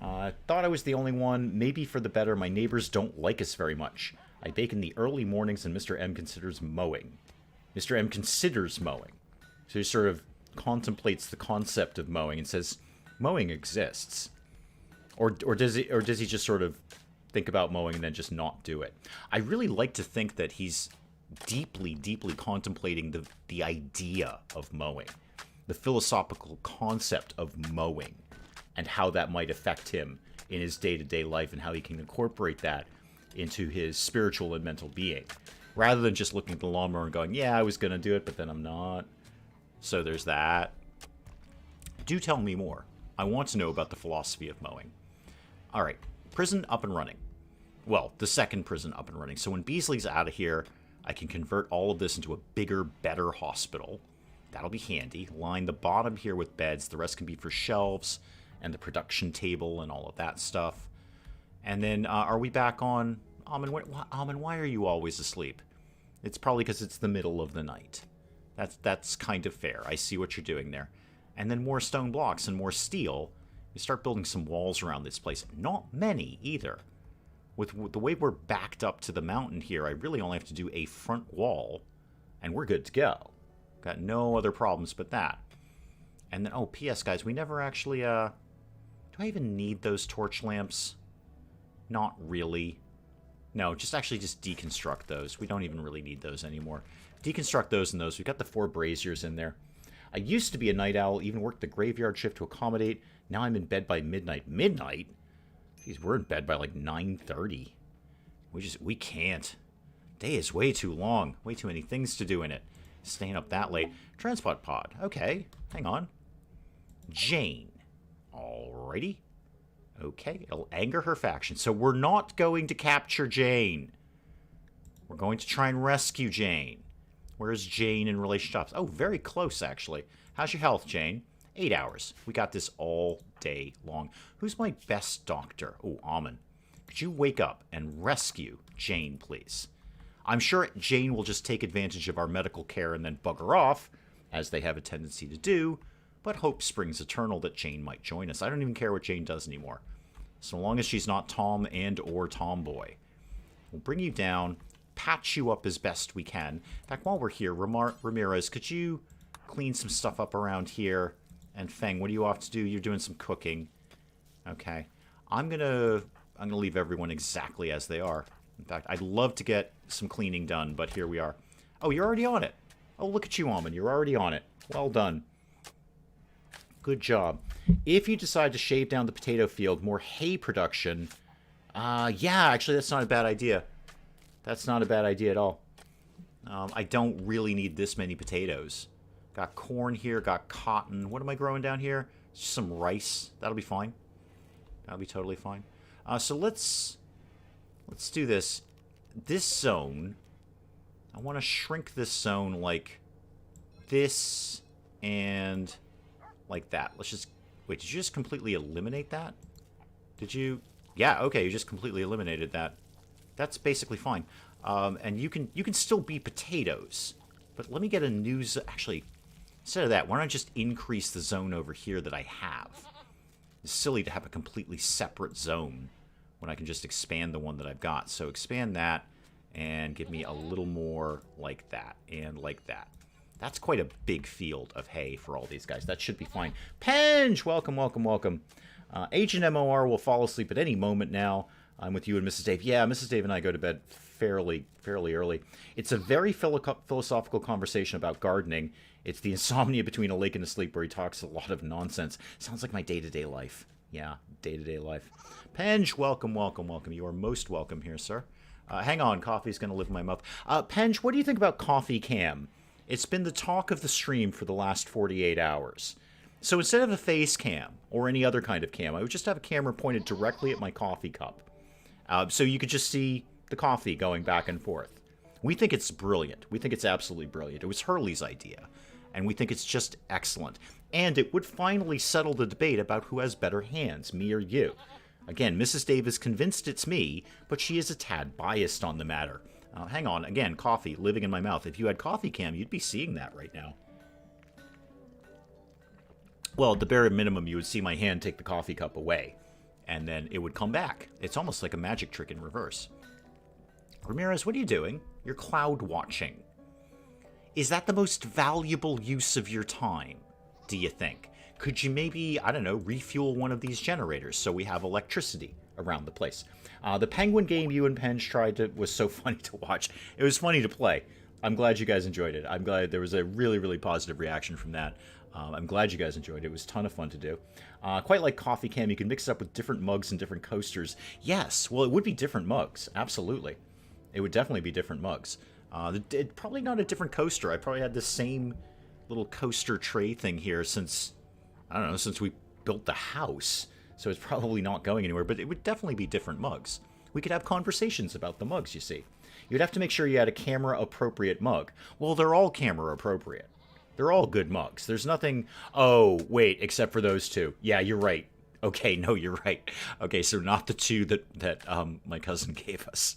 I thought I was the only one. Maybe for the better. My neighbors don't like us very much. I bake in the early mornings and Mr. M considers mowing. Mr. M considers mowing. So he sort of contemplates the concept of mowing and says, mowing exists. Or does he just sort of think about mowing and then just not do it? I really like to think that he's deeply, deeply contemplating the idea of mowing. The philosophical concept of mowing. And how that might affect him in his day-to-day life and how he can incorporate that into his spiritual and mental being. Rather than just looking at the lawnmower and going, yeah, I was going to do it, but then I'm not. So there's that. Do tell me more. I want to know about the philosophy of mowing. All right, prison up and running. Well, the second prison up and running. So when Beasley's out of here, I can convert all of this into a bigger, better hospital. That'll be handy. Line the bottom here with beds. The rest can be for shelves and the production table and all of that stuff. And then, are we back on... Almond, why are you always asleep? It's probably because it's the middle of the night. That's kind of fair. I see what you're doing there. And then more stone blocks and more steel. We start building some walls around this place. Not many, either. With the way we're backed up to the mountain here, I really only have to do a front wall, and we're good to go. Got no other problems but that. And then, oh, P.S., guys, we never actually, do I even need those torch lamps? Not really. No, just deconstruct those. We don't even really need those anymore. Deconstruct those and those. We've got the 4 braziers in there. I used to be a night owl, even worked the graveyard shift to accommodate. Now I'm in bed by midnight. Midnight? Jeez, we're in bed by like 9:30. We can't. Day is way too long. Way too many things to do in it. Staying up that late. Transport pod. Okay, hang on. Jane. Alrighty. Okay, it'll anger her faction. So we're not going to capture Jane. We're going to try and rescue Jane. Where's Jane in relation to us? Oh, very close, actually. How's your health, Jane? 8 hours. We got this all day long. Who's my best doctor? Oh, Amon. Could you wake up and rescue Jane, please? I'm sure Jane will just take advantage of our medical care and then bugger off, as they have a tendency to do, but hope springs eternal that Jane might join us. I don't even care what Jane does anymore. So long as she's not Tom and or Tomboy. We'll bring you down, patch you up as best we can. In fact, while we're here, Ramirez, could you clean some stuff up around here? And Feng, what are you off to do? You're doing some cooking. Okay. I'm gonna leave everyone exactly as they are. In fact, I'd love to get some cleaning done, but here we are. Oh, you're already on it. Oh, look at you, Almond. You're already on it. Well done. Good job. If you decide to shave down the potato field, more hay production... yeah, actually, that's not a bad idea. That's not a bad idea at all. I don't really need this many potatoes. Got corn here, got cotton. What am I growing down here? Just some rice. That'll be fine. That'll be totally fine. So let's do this. This zone... I want to shrink this zone like this and like that. Let's just... Wait, did you just completely eliminate that? Did you... Yeah, okay, you just completely eliminated that. That's basically fine. And you can still be potatoes. But let me get a new... Actually, instead of that, why don't I just increase the zone over here that I have? It's silly to have a completely separate zone when I can just expand the one that I've got. So expand that. And give me a little more like that, and like that. That's quite a big field of hay for all these guys. That should be fine. Penge! Welcome, welcome, welcome. Agent MOR will fall asleep at any moment now. I'm with you and Mrs. Dave. Yeah, Mrs. Dave and I go to bed fairly early. It's a very philosophical conversation about gardening. It's the insomnia between awake and asleep where he talks a lot of nonsense. Sounds like my day-to-day life. Yeah, day-to-day life. Penge, welcome, welcome, welcome. You are most welcome here, sir. Hang on, coffee's going to live in my mouth. Penge, what do you think about Coffee Cam? It's been the talk of the stream for the last 48 hours. So instead of a face cam, or any other kind of cam, I would just have a camera pointed directly at my coffee cup. So you could just see the coffee going back and forth. We think it's brilliant. We think it's absolutely brilliant. It was Hurley's idea. And we think it's just excellent. And it would finally settle the debate about who has better hands, me or you. Again, Mrs. Dave is convinced it's me, but she is a tad biased on the matter. Hang on, again, coffee living in my mouth. If you had Coffee Cam, you'd be seeing that right now. Well, at the bare minimum, you would see my hand take the coffee cup away, and then it would come back. It's almost like a magic trick in reverse. Ramirez, what are you doing? You're cloud watching. Is that the most valuable use of your time, do you think? Could you maybe, I don't know, refuel one of these generators so we have electricity around the place? The penguin game you and Penge tried was so funny to watch. It was funny to play. I'm glad you guys enjoyed it. I'm glad there was a really positive reaction from that. I'm glad you guys enjoyed it. It was a ton of fun to do. Quite like Coffee Cam, you can mix it up with different mugs and different coasters. Yes, well, it would be different mugs. Absolutely. It would definitely be different mugs. Probably not a different coaster. I probably had the same little coaster tray thing here since... I don't know, since we built the house, so it's probably not going anywhere, but it would definitely be different mugs. We could have conversations about the mugs, you see. You'd have to make sure you had a camera-appropriate mug. Well, they're all camera-appropriate. They're all good mugs. There's nothing... Oh, wait, except for those two. Yeah, you're right. Okay, no, you're right. Okay, so not the two that my cousin gave us.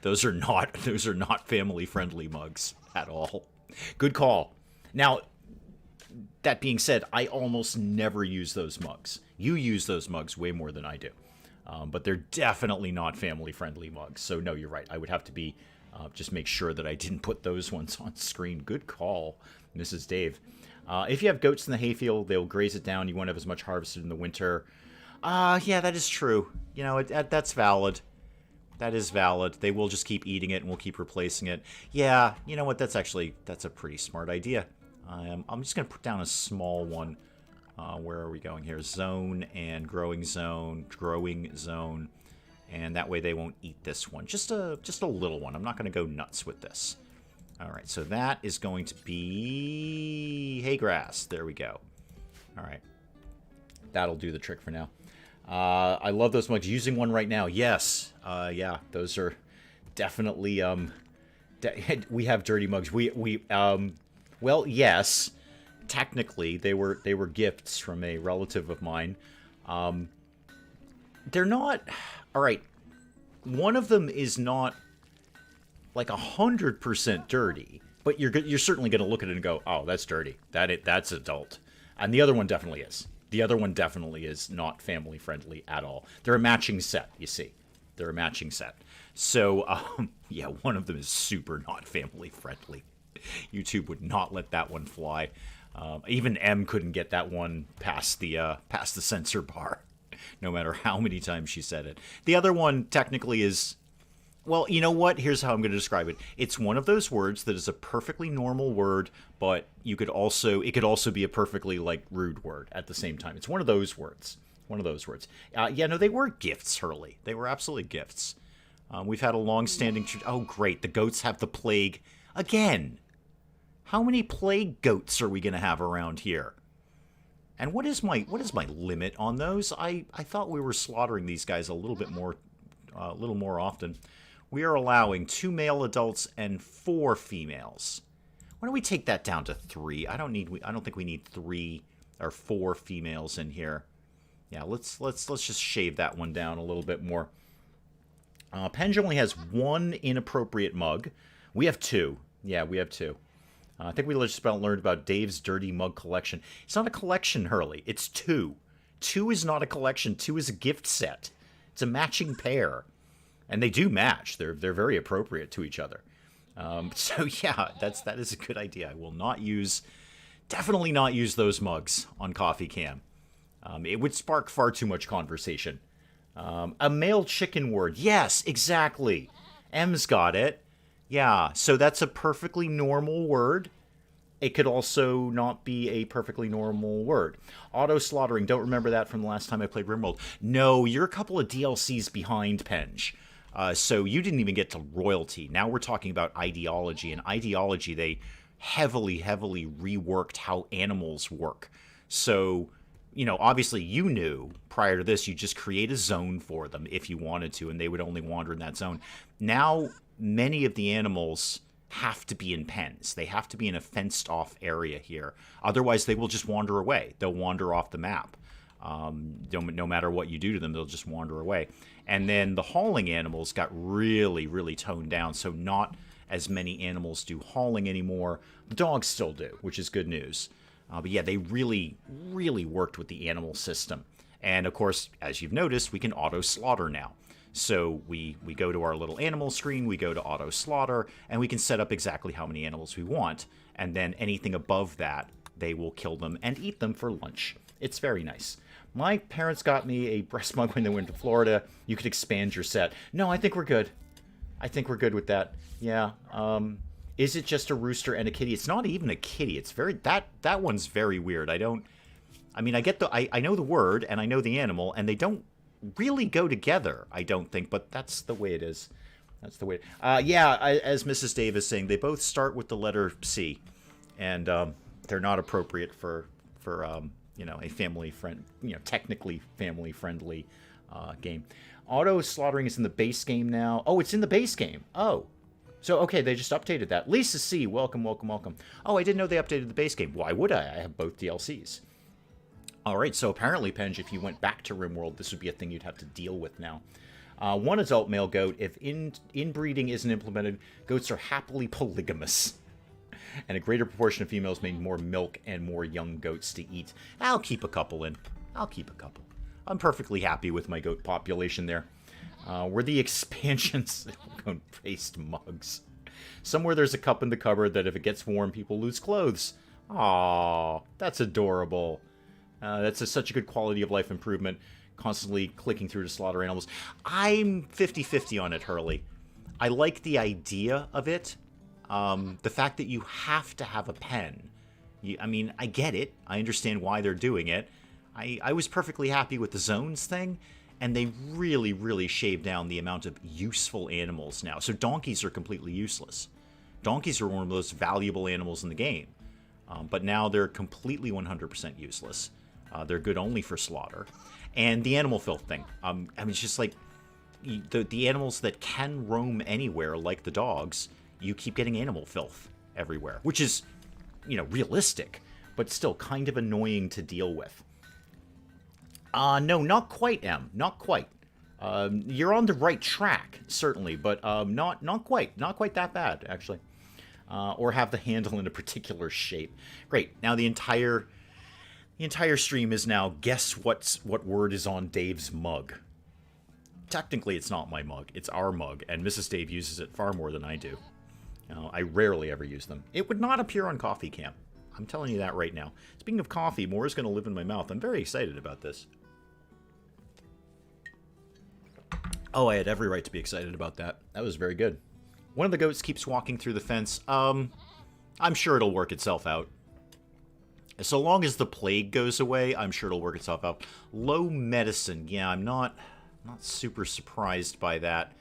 Those are not family-friendly mugs at all. Good call. Now... That being said, I almost never use those mugs. You use those mugs way more than I do. But they're definitely not family-friendly mugs. So, no, you're right. I would have to be just make sure that I didn't put those ones on screen. Good call, Mrs. Dave. If you have goats in the hayfield, they'll graze it down. You won't have as much harvested in the winter. Yeah, that is true. You know, that's valid. That is valid. They will just keep eating it, and we'll keep replacing it. Yeah, you know what? That's a pretty smart idea. I'm just going to put down a small one. Where are we going here? Zone and growing zone, and that way they won't eat this one. Just a little one. I'm not going to go nuts with this. All right, so that is going to be hay grass. There we go. All right, that'll do the trick for now. I love those mugs. Using one right now. Yes. Yeah, those are definitely. We have dirty mugs. Well, yes. technically, they were gifts from a relative of mine. They're not... Alright, one of them is not like 100% dirty, but you're certainly going to look at it and go, oh, that's dirty. That's adult. And the other one definitely is. The other one definitely is not family friendly at all. They're a matching set, you see. They're a matching set. So, yeah, one of them is super not family friendly. YouTube would not let that one fly. Even M couldn't get that one past the censor bar, no matter how many times she said it. The other one technically is, well, you know what? Here's how I'm going to describe it. It's one of those words that is a perfectly normal word, but it could also be a perfectly, like, rude word at the same time. It's one of those words. One of those words. Yeah, no, they were gifts, Hurley. They were absolutely gifts. We've had a long-standing... Oh, great. The goats have the plague again. How many plague goats are we going to have around here? And what is my limit on those? I thought we were slaughtering these guys a little more often. We are allowing 2 male adults and 4 females. Why don't we take that down to 3? I don't think we need 3 or 4 females in here. Yeah, let's just shave that one down a little bit more. Penge only has 1 inappropriate mug. We have 2. Yeah, we have 2. I think we just learned about Dave's dirty mug collection. It's not a collection, Hurley. It's 2. 2 is not a collection. 2 is a gift set. It's a matching pair. And they do match. They're very appropriate to each other. So yeah, that is a good idea. I will definitely not use those mugs on Coffee Cam. It would spark far too much conversation. A male chicken word. Yes, exactly. M's got it. Yeah, so that's a perfectly normal word. It could also not be a perfectly normal word. Auto-slaughtering. Don't remember that from the last time I played RimWorld. No, you're a couple of DLCs behind, Penge. So you didn't even get to royalty. Now we're talking about ideology. And ideology, they heavily reworked how animals work. So... You know, obviously you knew prior to this you just create a zone for them if you wanted to, and they would only wander in that zone. Now, many of the animals have to be in pens. They have to be in a fenced-off area here. Otherwise, they will just wander away. They'll wander off the map. No matter what you do to them, they'll just wander away. And then the hauling animals got really toned down, so not as many animals do hauling anymore. The dogs still do, which is good news. But yeah, they really worked with the animal system. And of course, as you've noticed, we can auto-slaughter now. So we go to our little animal screen, we go to auto-slaughter, and we can set up exactly how many animals we want. And then anything above that, they will kill them and eat them for lunch. It's very nice. My parents got me a breast mug when they went to Florida. You could expand your set. No, I think we're good. I think we're good with that. Yeah, is it just a rooster and a kitty? It's not even a kitty. It's very... That one's very weird. I mean, I know the word, and I know the animal, and they don't really go together, I don't think, but that's the way it is. That's the way... yeah, as Mrs. Dave is saying, they both start with the letter C, and they're not appropriate for you know, a technically family-friendly game. Auto-slaughtering is in the base game now. Oh, it's in the base game. Oh. So, okay, they just updated that. Lisa C., welcome. Oh, I didn't know they updated the base game. Why would I? I have both DLCs. All right, so apparently, Penge, if you went back to RimWorld, this would be a thing you'd have to deal with now. 1 adult male goat. If inbreeding isn't implemented, goats are happily polygamous. And a greater proportion of females make more milk and more young goats to eat. I'll keep a couple in. I'm perfectly happy with my goat population there. Were the expansions paste mugs? Somewhere there's a cup in the cupboard that if it gets warm, people lose clothes. Aww, that's adorable. That's such a good quality of life improvement. Constantly clicking through to slaughter animals. I'm 50-50 on it, Hurley. I like the idea of it. The fact that you have to have a pen. I mean, I get it. I understand why they're doing it. I was perfectly happy with the zones thing. And they really shaved down the amount of useful animals now. So donkeys are completely useless. Donkeys are one of the most valuable animals in the game. But now they're completely 100% useless. They're good only for slaughter. And the animal filth thing. I mean, it's just like the animals that can roam anywhere, like the dogs, you keep getting animal filth everywhere. Which is, you know, realistic. but still kind of annoying to deal with. No, not quite, M. Not quite. You're on the right track, certainly, but not quite. Not quite that bad, actually. Or have the handle in a particular shape. Great. Now the entire stream is now guess what word is on Dave's mug. Technically, it's not my mug. It's our mug, and Mrs. Dave uses it far more than I do. I rarely ever use them. It would not appear on Coffee Camp. I'm telling you that right now. Speaking of coffee, more is going to live in my mouth. I'm very excited about this. Oh, I had every right to be excited about that. That was very good. One of the goats keeps walking through the fence. I'm sure it'll work itself out. So long as the plague goes away, I'm sure it'll work itself out. Low medicine. Yeah, I'm not super surprised by that.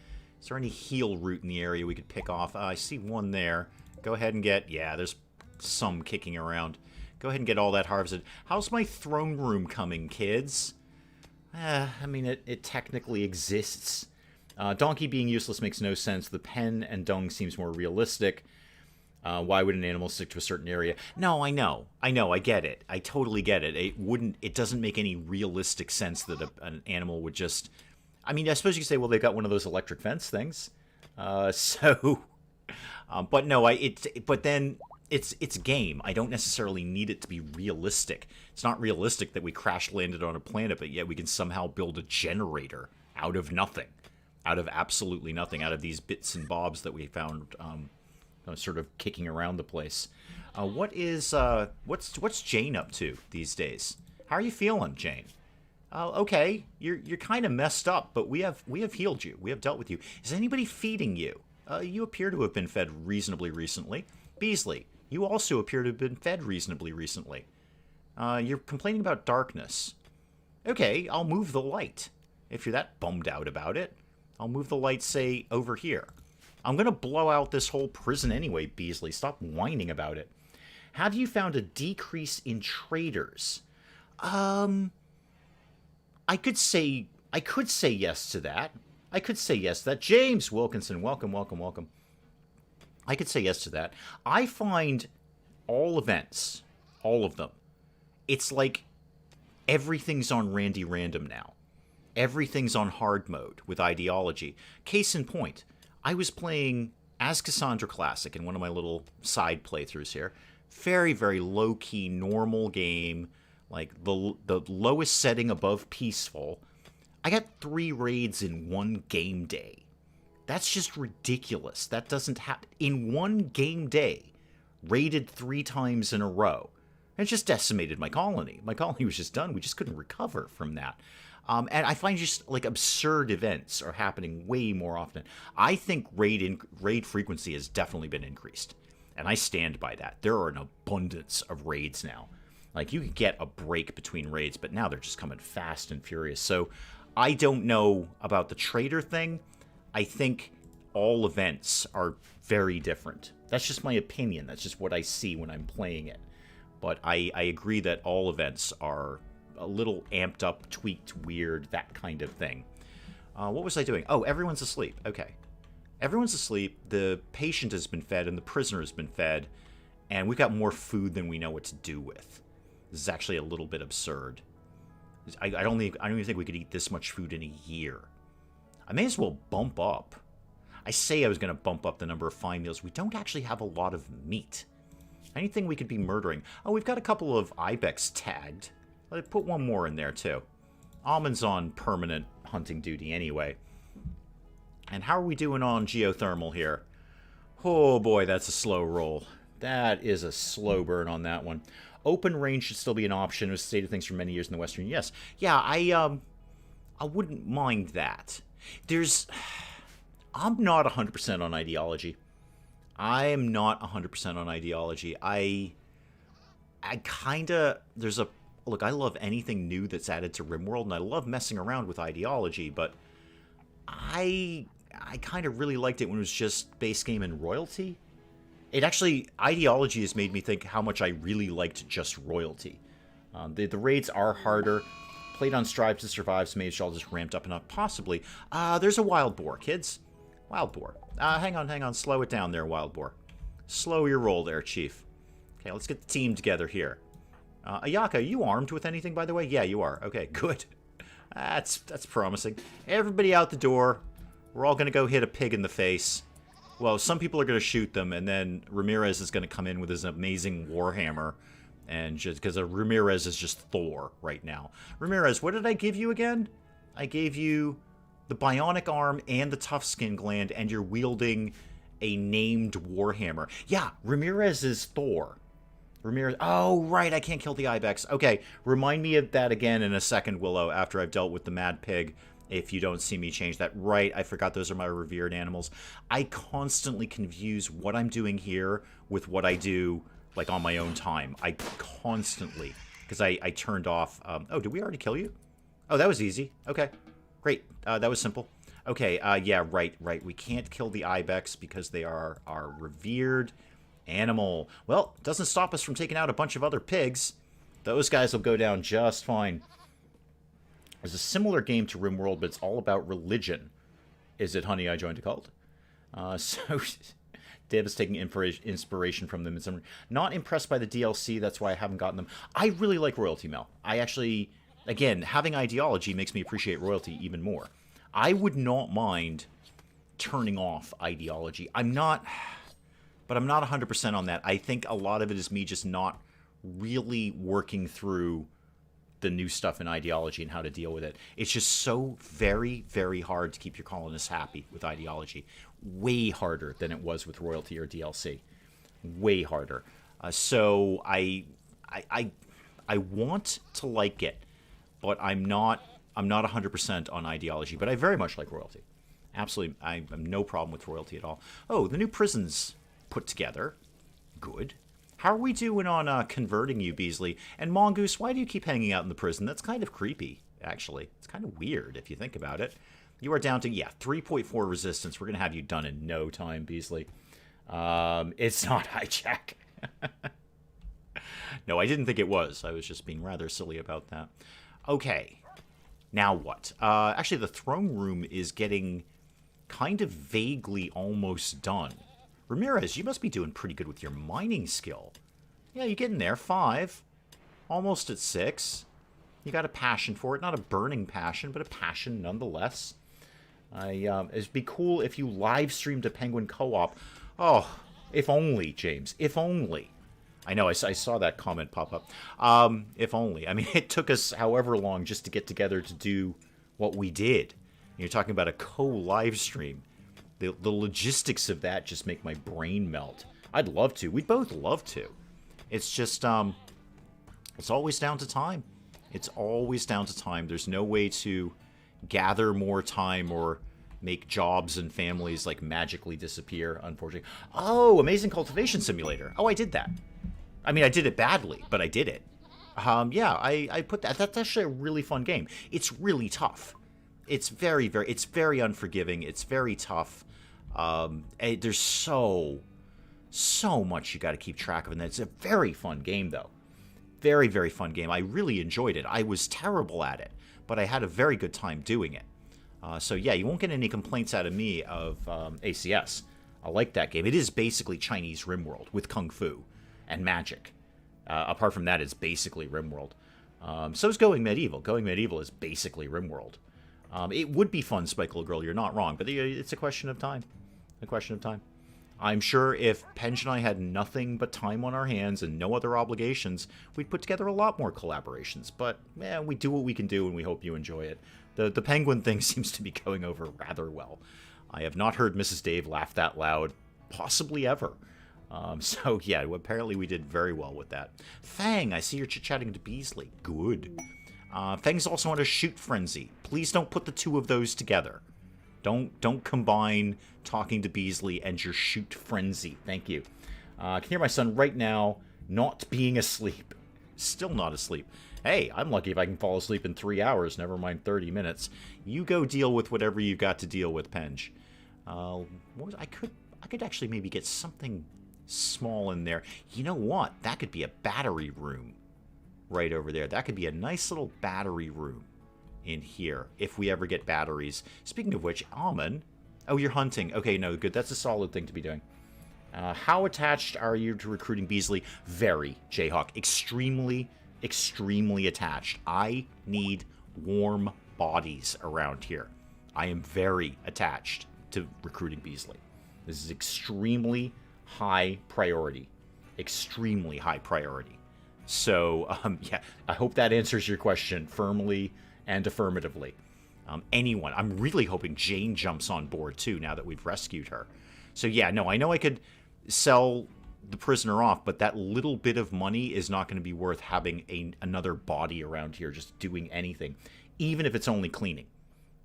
Is there any heal root in the area we could pick off? I see one there. Go ahead and get... Yeah, there's some kicking around. Go ahead and get all that harvested. How's my throne room coming, kids? I mean, it technically exists. Donkey being useless makes no sense. The pen and dung seems more realistic. Why would an animal stick to a certain area? No, I know, I get it. I totally get it. It doesn't make any realistic sense that an animal would just... I mean, I suppose you could say, well, they've got one of those electric fence things. But no, but then it's a game. I don't necessarily need it to be realistic. It's not realistic that we crash landed on a planet, but yet we can somehow build a generator out of nothing. Out of absolutely nothing. Out of these bits and bobs that we found sort of kicking around the place. What's Jane up to these days? How are you feeling, Jane? Okay, you're kind of messed up, but we have healed you. We have dealt with you. Is anybody feeding you? You appear to have been fed reasonably recently. Beasley, you also appear to have been fed reasonably recently. You're complaining about darkness. Okay, I'll move the light. If you're that bummed out about it, I'll move the light, say, over here. I'm going to blow out this whole prison anyway, Beasley. Stop whining about it. Have you found a decrease in traders? I could say yes to that. I could say yes to that. James Wilkinson, welcome. I could say yes to that. I find all events, all of them, it's like everything's on Randy Random now. Everything's on hard mode with ideology. Case in point, I was playing as Cassandra Classic in one of my little side playthroughs here. Very, very low-key, normal game. Like, the lowest setting above peaceful. I got 3 raids in one game day. That's just ridiculous. That doesn't happen. In one game day, raided 3 times in a row. It just decimated my colony. My colony was just done. We just couldn't recover from that. And I find just, like, absurd events are happening way more often. I think raid frequency has definitely been increased. And I stand by that. There are an abundance of raids now. Like, you could get a break between raids, but now they're just coming fast and furious. So, I don't know about the trader thing. I think all events are very different. That's just my opinion. That's just what I see when I'm playing it. But I agree that all events are a little amped up, tweaked, weird, that kind of thing. What was I doing? Oh, everyone's asleep. Okay. Everyone's asleep. The patient has been fed and the prisoner has been fed. And we've got more food than we know what to do with. This is actually a little bit absurd. I don't even think we could eat this much food in a year. I may as well bump up. I say I was going to bump up the number of fine meals. We don't actually have a lot of meat. Anything we could be murdering. Oh, we've got a couple of ibex tagged. Let's put one more in there, too. Almond's on permanent hunting duty anyway. And how are we doing on geothermal here? Oh, boy, that's a slow roll. That is a slow burn on that one. Open range should still be an option. It was a state of things for many years in the Western. Yes. Yeah, I wouldn't mind that. I'm not 100% on ideology. I am not 100% on ideology. I look, I love anything new that's added to RimWorld, and I love messing around with ideology, but I kind of really liked it when it was just base game and royalty. Ideology has made me think how much I really liked just royalty. The raids are harder. Played on Strive to Survive, so maybe it's all just ramped up enough. Possibly. There's a wild boar, kids. Wild boar. Hang on. Slow it down there, wild boar. Slow your roll there, Chief. Okay, let's get the team together here. Ayaka, are you armed with anything, by the way? Yeah, you are. Okay, good. That's promising. Everybody out the door. We're all going to go hit a pig in the face. Well, some people are going to shoot them, and then Ramirez is going to come in with his amazing warhammer. And just because Ramirez is just Thor right now. Ramirez, what did I give you again? I gave you the bionic arm and the tough skin gland, and you're wielding a named warhammer. Yeah, Ramirez is Thor. Ramirez. Oh, right, I can't kill the ibex. Okay, remind me of that again in a second, Willow, after I've dealt with the mad pig. If you don't see me change that. Right, I forgot those are my revered animals. I constantly confuse what I'm doing here with what I do, like, on my own time. I constantly, because I turned off... oh, did we already kill you? Oh, that was easy. Okay, great. That was simple. Okay, yeah, right. We can't kill the ibex because they are our revered animal. Well, it doesn't stop us from taking out a bunch of other pigs. Those guys will go down just fine. There's a similar game to RimWorld, but it's all about religion. Is it, honey, I joined a cult? So, Dib is taking inspiration from them. Not impressed by the DLC, that's why I haven't gotten them. I really like Royalty Mail. I actually, again, having ideology makes me appreciate Royalty even more. I would not mind turning off ideology. I'm not 100% on that. I think a lot of it is me just not really working through the new stuff in ideology and how to deal with it. It's just so very, very hard to keep your colonists happy with ideology. Way harder than it was with Royalty or DLC. Way harder. So I want to like it, but I'm not 100% on ideology. But I very much like Royalty. Absolutely, I have no problem with Royalty at all. Oh, the new prison's put together. Good. How are we doing on converting you, Beasley? And Mongoose, why do you keep hanging out in the prison? That's kind of creepy, actually. It's kind of weird if you think about it. You are down to, yeah, 3.4 resistance. We're going to have you done in no time, Beasley. It's not hijack. No, I didn't think it was. I was just being rather silly about that. Okay. Now what? Actually, the throne room is getting kind of vaguely almost done. Ramirez, you must be doing pretty good with your mining skill. Yeah, you're getting there. 5. Almost at 6. You got a passion for it. Not a burning passion, but a passion nonetheless. It'd be cool if you live streamed a Penguin co-op. Oh, if only, James. If only. I know, I saw that comment pop up. If only. I mean, it took us however long just to get together to do what we did. You're talking about a co-live stream. The logistics of that just make my brain melt. I'd love to. We'd both love to. It's just, it's always down to time. It's always down to time. There's no way to gather more time or make jobs and families, like, magically disappear, unfortunately. Oh, Amazing Cultivation Simulator. Oh, I did that. I mean, I did it badly, but I did it. Yeah, I put that. That's actually a really fun game. It's really tough. It's very, it's very unforgiving. It's very tough. There's so much you got to keep track of, and it's a very fun game, though. Very, very fun game. I really enjoyed it. I was terrible at it, but I had a very good time doing it. So yeah, you won't get any complaints out of me of ACS. I like that game. It is basically Chinese RimWorld with Kung Fu and magic. Apart from that, it's basically RimWorld. So is Going Medieval. Going Medieval is basically RimWorld. It would be fun, Spikeable Girl, you're not wrong, but it's a question of time. A question of time. I'm sure if Penge and I had nothing but time on our hands and no other obligations, we'd put together a lot more collaborations. But, we do what we can do, and we hope you enjoy it. The penguin thing seems to be going over rather well. I have not heard Mrs. Dave laugh that loud, possibly ever. So, yeah, apparently we did very well with that. Fang, I see you're chit-chatting to Beasley. Good. Fang's also on a shoot frenzy. Please don't put the two of those together. Don't combine talking to Beasley and your shoot frenzy. Thank you. I can hear my son right now not being asleep. Still not asleep. Hey, I'm lucky if I can fall asleep in 3 hours, never mind 30 minutes. You go deal with whatever you've got to deal with, Penge. I could actually maybe get something small in there. You know what? That could be a battery room right over there. That could be a nice little battery room in here if we ever get batteries. Speaking of which, Almond. Oh, you're hunting. Okay, no, good. That's a solid thing to be doing. How attached are you to recruiting Beasley? Very, Jayhawk. Extremely, extremely attached. I need warm bodies around here. I am very attached to recruiting Beasley. This is extremely high priority. Extremely high priority. So, yeah, I hope that answers your question firmly and affirmatively. Anyone. I'm really hoping Jane jumps on board, too, now that we've rescued her. So, yeah, no, I know I could sell the prisoner off, but that little bit of money is not going to be worth having another body around here just doing anything. Even if it's only cleaning.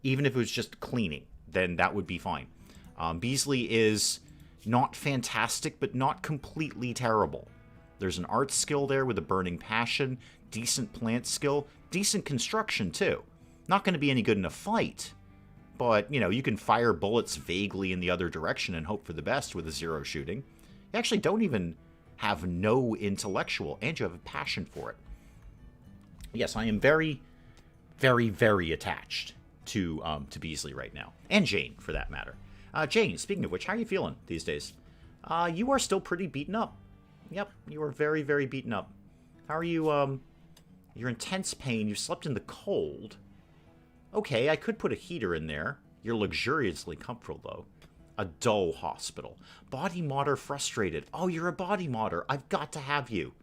Even if it was just cleaning, then that would be fine. Beasley is not fantastic, but not completely terrible. There's an art skill there with a burning passion, decent plant skill, decent construction too. Not going to be any good in a fight, but, you know, you can fire bullets vaguely in the other direction and hope for the best with a 0 shooting. You actually don't even have no intellectual, and you have a passion for it. Yes, I am very, very, very attached to Beasley right now. And Jane, for that matter. Jane, speaking of which, how are you feeling these days? You are still pretty beaten up. Yep, you are very, very beaten up. How are you, you're in intense pain, you slept in the cold. Okay, I could put a heater in there. You're luxuriously comfortable, though. A dull hospital. Body modder frustrated. Oh, you're a body modder. I've got to have you.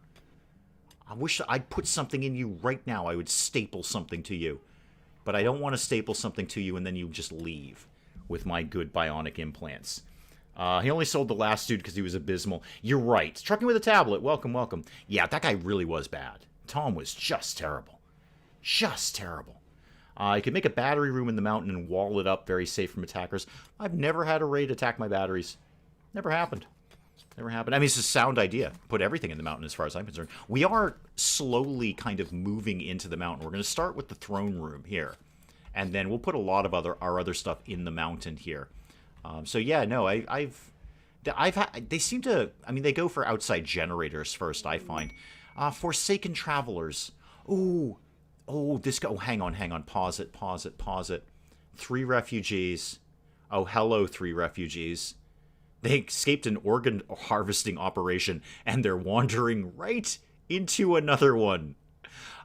I wish I'd put something in you right now. I would staple something to you. But I don't want to staple something to you and then you just leave with my good bionic implants. He only sold the last dude because he was abysmal. You're right. Trucking with a tablet. Welcome, welcome. Yeah, that guy really was bad. Tom was just terrible. Just terrible. You could make a battery room in the mountain and wall it up, very safe from attackers. I've never had a raid attack my batteries. Never happened. Never happened. I mean, it's a sound idea. Put everything in the mountain as far as I'm concerned. We are slowly kind of moving into the mountain. We're going to start with the throne room here. And then we'll put a lot of our other stuff in the mountain here. So yeah, no, I've had, they seem to, I mean, they go for outside generators first, I find. Forsaken Travelers. Ooh. Oh, this guy. Oh, hang on. Pause it. 3 refugees. Oh, hello, 3 refugees. They escaped an organ harvesting operation, and they're wandering right into another one.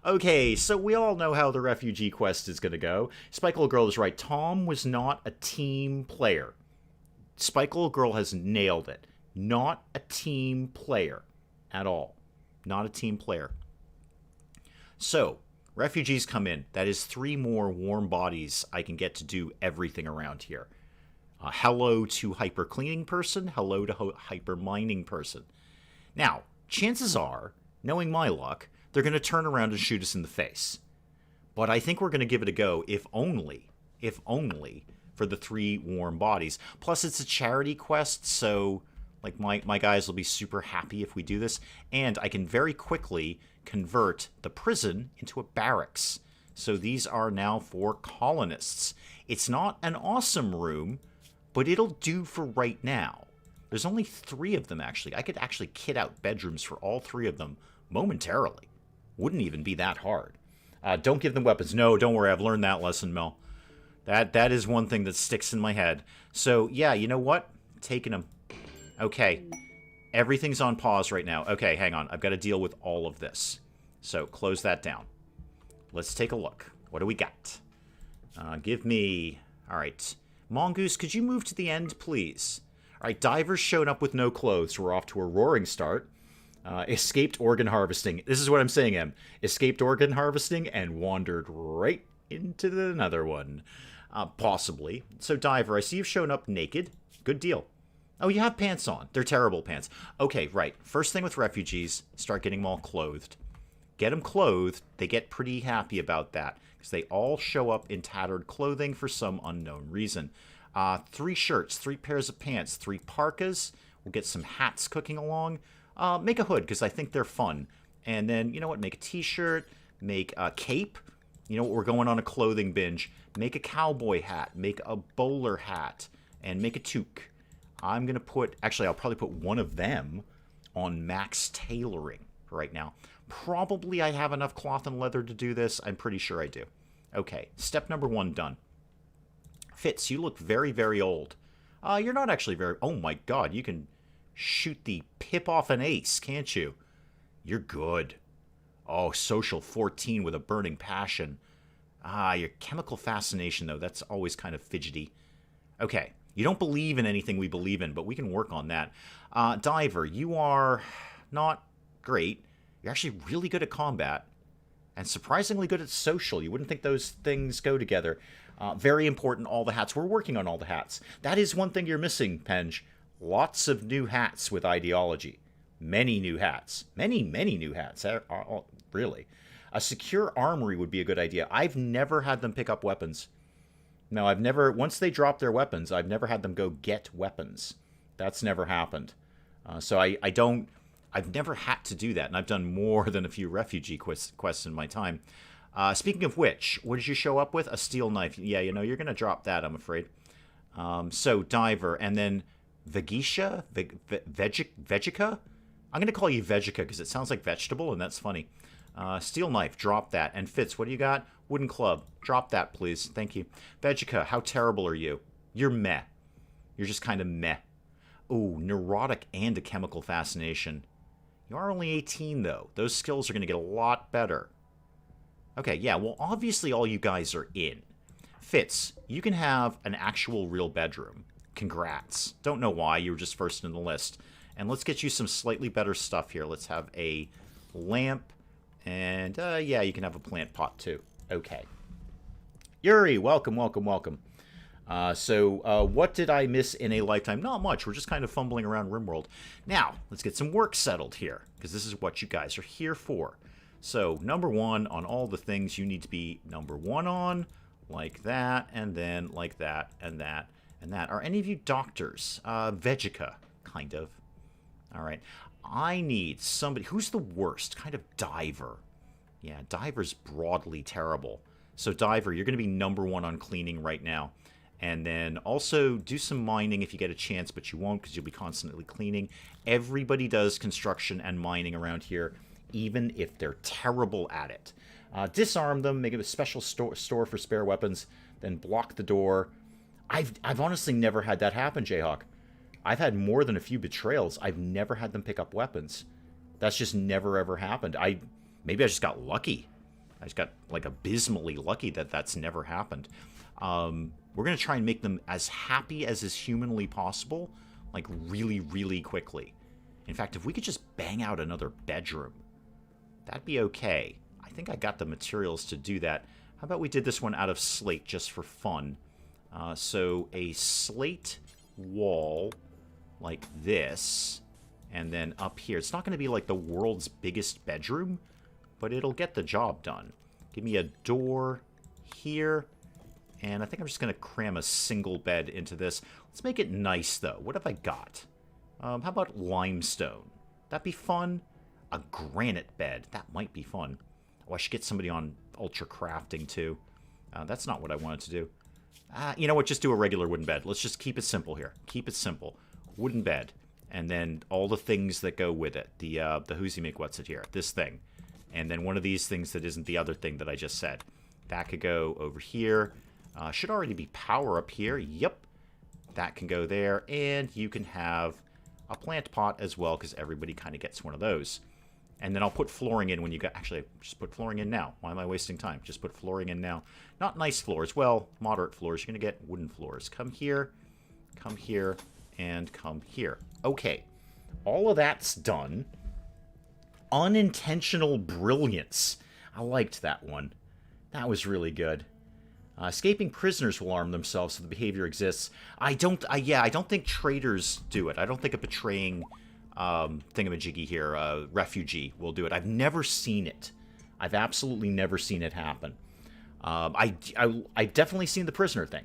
Okay, so we all know how the refugee quest is going to go. Spike Little Girl is right. Tom was not a team player. Spike Little Girl has nailed it. Not a team player at all. Not a team player. So, refugees come in. That is 3 more warm bodies I can get to do everything around here. Hello to hyper cleaning person. Hello to hyper mining person. Now, chances are, knowing my luck, they're going to turn around and shoot us in the face. But I think we're going to give it a go, if only, for the 3 warm bodies. Plus, it's a charity quest, so like my guys will be super happy if we do this. And I can very quickly convert the prison into a barracks. So these are now for colonists. It's not an awesome room, but it'll do for right now. There's only 3 of them, actually. I could actually kit out bedrooms for all 3 of them momentarily. Wouldn't even be that hard. Don't give them weapons. No, don't worry. I've learned that lesson, Mel. That is one thing that sticks in my head. So, yeah, you know what? Taking them. Okay. Everything's on pause right now. Okay, hang on. I've got to deal with all of this. So, close that down. Let's take a look. What do we got? Give me... All right. Mongoose, could you move to the end, please? All right, divers showed up with no clothes. We're off to a roaring start. Escaped organ harvesting. This is what I'm saying, Em. Escaped organ harvesting and wandered right into another one. Possibly. So, Diver, I see you've shown up naked. Good deal. Oh, you have pants on. They're terrible pants. Okay, right. First thing with refugees, start getting them all clothed. Get them clothed. They get pretty happy about that because they all show up in tattered clothing for some unknown reason. 3 shirts, 3 pairs of pants, 3 parkas. We'll get some hats cooking along. Make a hood, because I think they're fun. And then, you know what, make a t-shirt, make a cape. You know what, we're going on a clothing binge. Make a cowboy hat, make a bowler hat, and make a toque. I'm going to put, actually, I'll probably put one of them on max tailoring right now. Probably I have enough cloth and leather to do this. I'm pretty sure I do. Okay, step number 1 done. Fitz, you look very, very old. You're not actually very, oh my god, you can shoot the pip off an ace, can't you? You're good. Oh, social 14 with a burning passion. Ah, your chemical fascination, though, that's always kind of fidgety. Okay, you don't believe in anything we believe in, but we can work on that. Diver, you are not great. You're actually really good at combat and surprisingly good at social. You wouldn't think those things go together. Very important, all the hats. We're working on all the hats. That is one thing you're missing, Penge. Lots of new hats with ideology. Many new hats. Many new hats. Really. A secure armory would be a good idea. I've never had them pick up weapons. No, I've never... Once they drop their weapons, I've never had them go get weapons. That's never happened. So I don't... I've never had to do that, and I've done more than a few refugee quests in my time. Speaking of which, what did you show up with? A steel knife. Yeah, you know, you're going to drop that, I'm afraid. So, Diver, and then Vegisha? Vegica? I'm going to call you Vegica because it sounds like vegetable, and that's funny. Steel knife, drop that. And Fitz, what do you got? Wooden club. Drop that, please. Thank you. Vegica, how terrible are you? You're meh. You're just kind of meh. Ooh, neurotic and a chemical fascination. You are only 18, though. Those skills are going to get a lot better. Okay, yeah, well, obviously all you guys are in. Fitz, you can have an actual real bedroom. Congrats. Don't know why, you were just first in the list. And let's get you some slightly better stuff here. Let's have a lamp. And, yeah, you can have a plant pot, too. Okay. Yuri, welcome, welcome, welcome. So, what did I miss in a lifetime? Not much. We're just kind of fumbling around RimWorld. Now, let's get some work settled here, because this is what you guys are here for. So, number one on all the things you need to be number one on, like that, and then like that, and that, and that. Are any of you doctors? Vegica, kind of. All right. I need somebody... Who's the worst? Kind of Diver. Yeah, Diver's broadly terrible. So, Diver, you're going to be number one on cleaning right now. And then also do some mining if you get a chance, but you won't because you'll be constantly cleaning. Everybody does construction and mining around here, even if they're terrible at it. Disarm them, make it a special store for spare weapons, then block the door. I've honestly never had that happen, Jayhawk. I've had more than a few betrayals. I've never had them pick up weapons. That's just never ever happened. Maybe I just got lucky. I just got like abysmally lucky that that's never happened. We're going to try and make them as happy as is humanly possible, like really, really quickly. In fact, if we could just bang out another bedroom, that'd be okay. I think I got the materials to do that. How about we did this one out of slate just for fun? So a slate wall like this, and then up here. It's not going to be like the world's biggest bedroom, but it'll get the job done. Give me a door here. And I think I'm just going to cram a single bed into this. Let's make it nice, though. What have I got? How about limestone? That'd be fun. A granite bed. That might be fun. Oh, I should get somebody on ultra crafting, too. That's not what I wanted to do. You know what? Just do a regular wooden bed. Let's just keep it simple here. Keep it simple. Wooden bed. And then all the things that go with it. The who's he make what's it here? This thing. And then one of these things that isn't the other thing that I just said. That could go over here. Should already be power up here. Yep. That can go there. And you can have a plant pot as well, because everybody kind of gets one of those. And then I'll put flooring in when you got... Actually, just put flooring in now. Why am I wasting time? Just put flooring in now. Not nice floors. Well, moderate floors. You're going to get wooden floors. Come here, and come here. Okay. All of that's done. Unintentional brilliance. I liked that one. That was really good. Escaping prisoners will arm themselves so the behavior exists. I don't think traitors do it. I don't think a betraying thingamajiggy here, refugee, will do it. I've never seen it. I've absolutely never seen it happen. I've definitely seen the prisoner thing.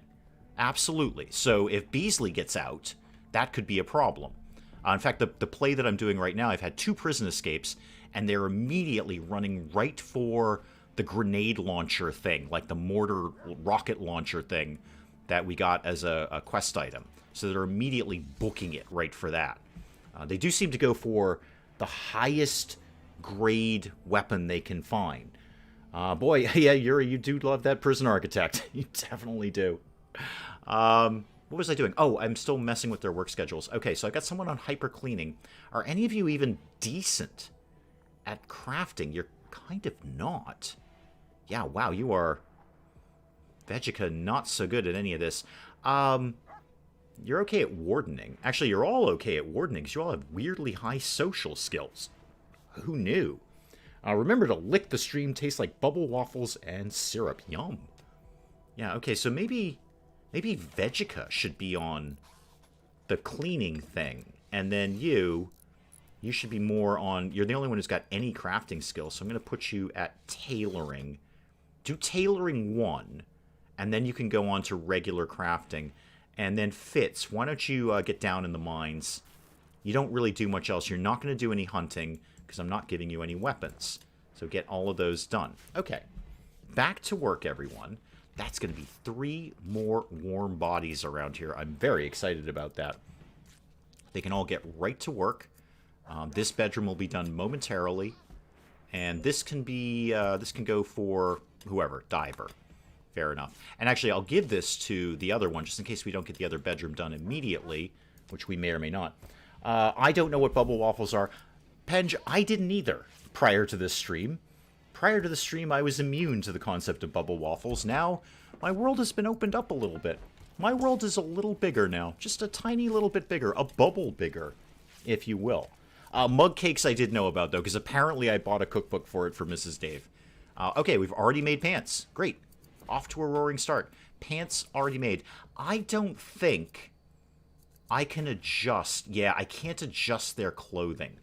Absolutely. So if Beasley gets out, that could be a problem. In fact, the play that I'm doing right now, I've had 2 prison escapes, and they're immediately running right for the grenade launcher thing, like the mortar rocket launcher thing that we got as a quest item. So they're immediately booking it right for that. They do seem to go for the highest grade weapon they can find. Boy, yeah, Yuri, you do love that prison architect. You definitely do. What was I doing? Oh, I'm still messing with their work schedules. Okay, so I got someone on hyper cleaning. Are any of you even decent at crafting? You're kind of not. Yeah, wow, you are... Vegeta, not so good at any of this. You're okay at wardening. Actually, you're all okay at wardening because you all have weirdly high social skills. Who knew? Remember to lick the stream, tastes like bubble waffles and syrup. Yum. Yeah, okay, so maybe Vegeta should be on the cleaning thing. And then you should be more on... You're the only one who's got any crafting skills, so I'm going to put you at tailoring. Do tailoring 1, and then you can go on to regular crafting. And then Fitz, why don't you get down in the mines? You don't really do much else. You're not going to do any hunting, because I'm not giving you any weapons. So get all of those done. Okay, back to work, everyone. That's going to be 3 more warm bodies around here. I'm very excited about that. They can all get right to work. This bedroom will be done momentarily. And this can be, this can go for whoever, diver. Fair enough. And actually, I'll give this to the other one, just in case we don't get the other bedroom done immediately, which we may or may not. I don't know what bubble waffles are. Penge, I didn't either prior to this stream. Prior to the stream, I was immune to the concept of bubble waffles. Now, my world has been opened up a little bit. My world is a little bigger now. Just a tiny little bit bigger. A bubble bigger, if you will. Mug cakes I did know about, though, because apparently I bought a cookbook for it for Mrs. Dave. Okay, we've already made pants. Great. Off to a roaring start. Pants already made. I don't think I can adjust. Yeah, I can't adjust their clothing,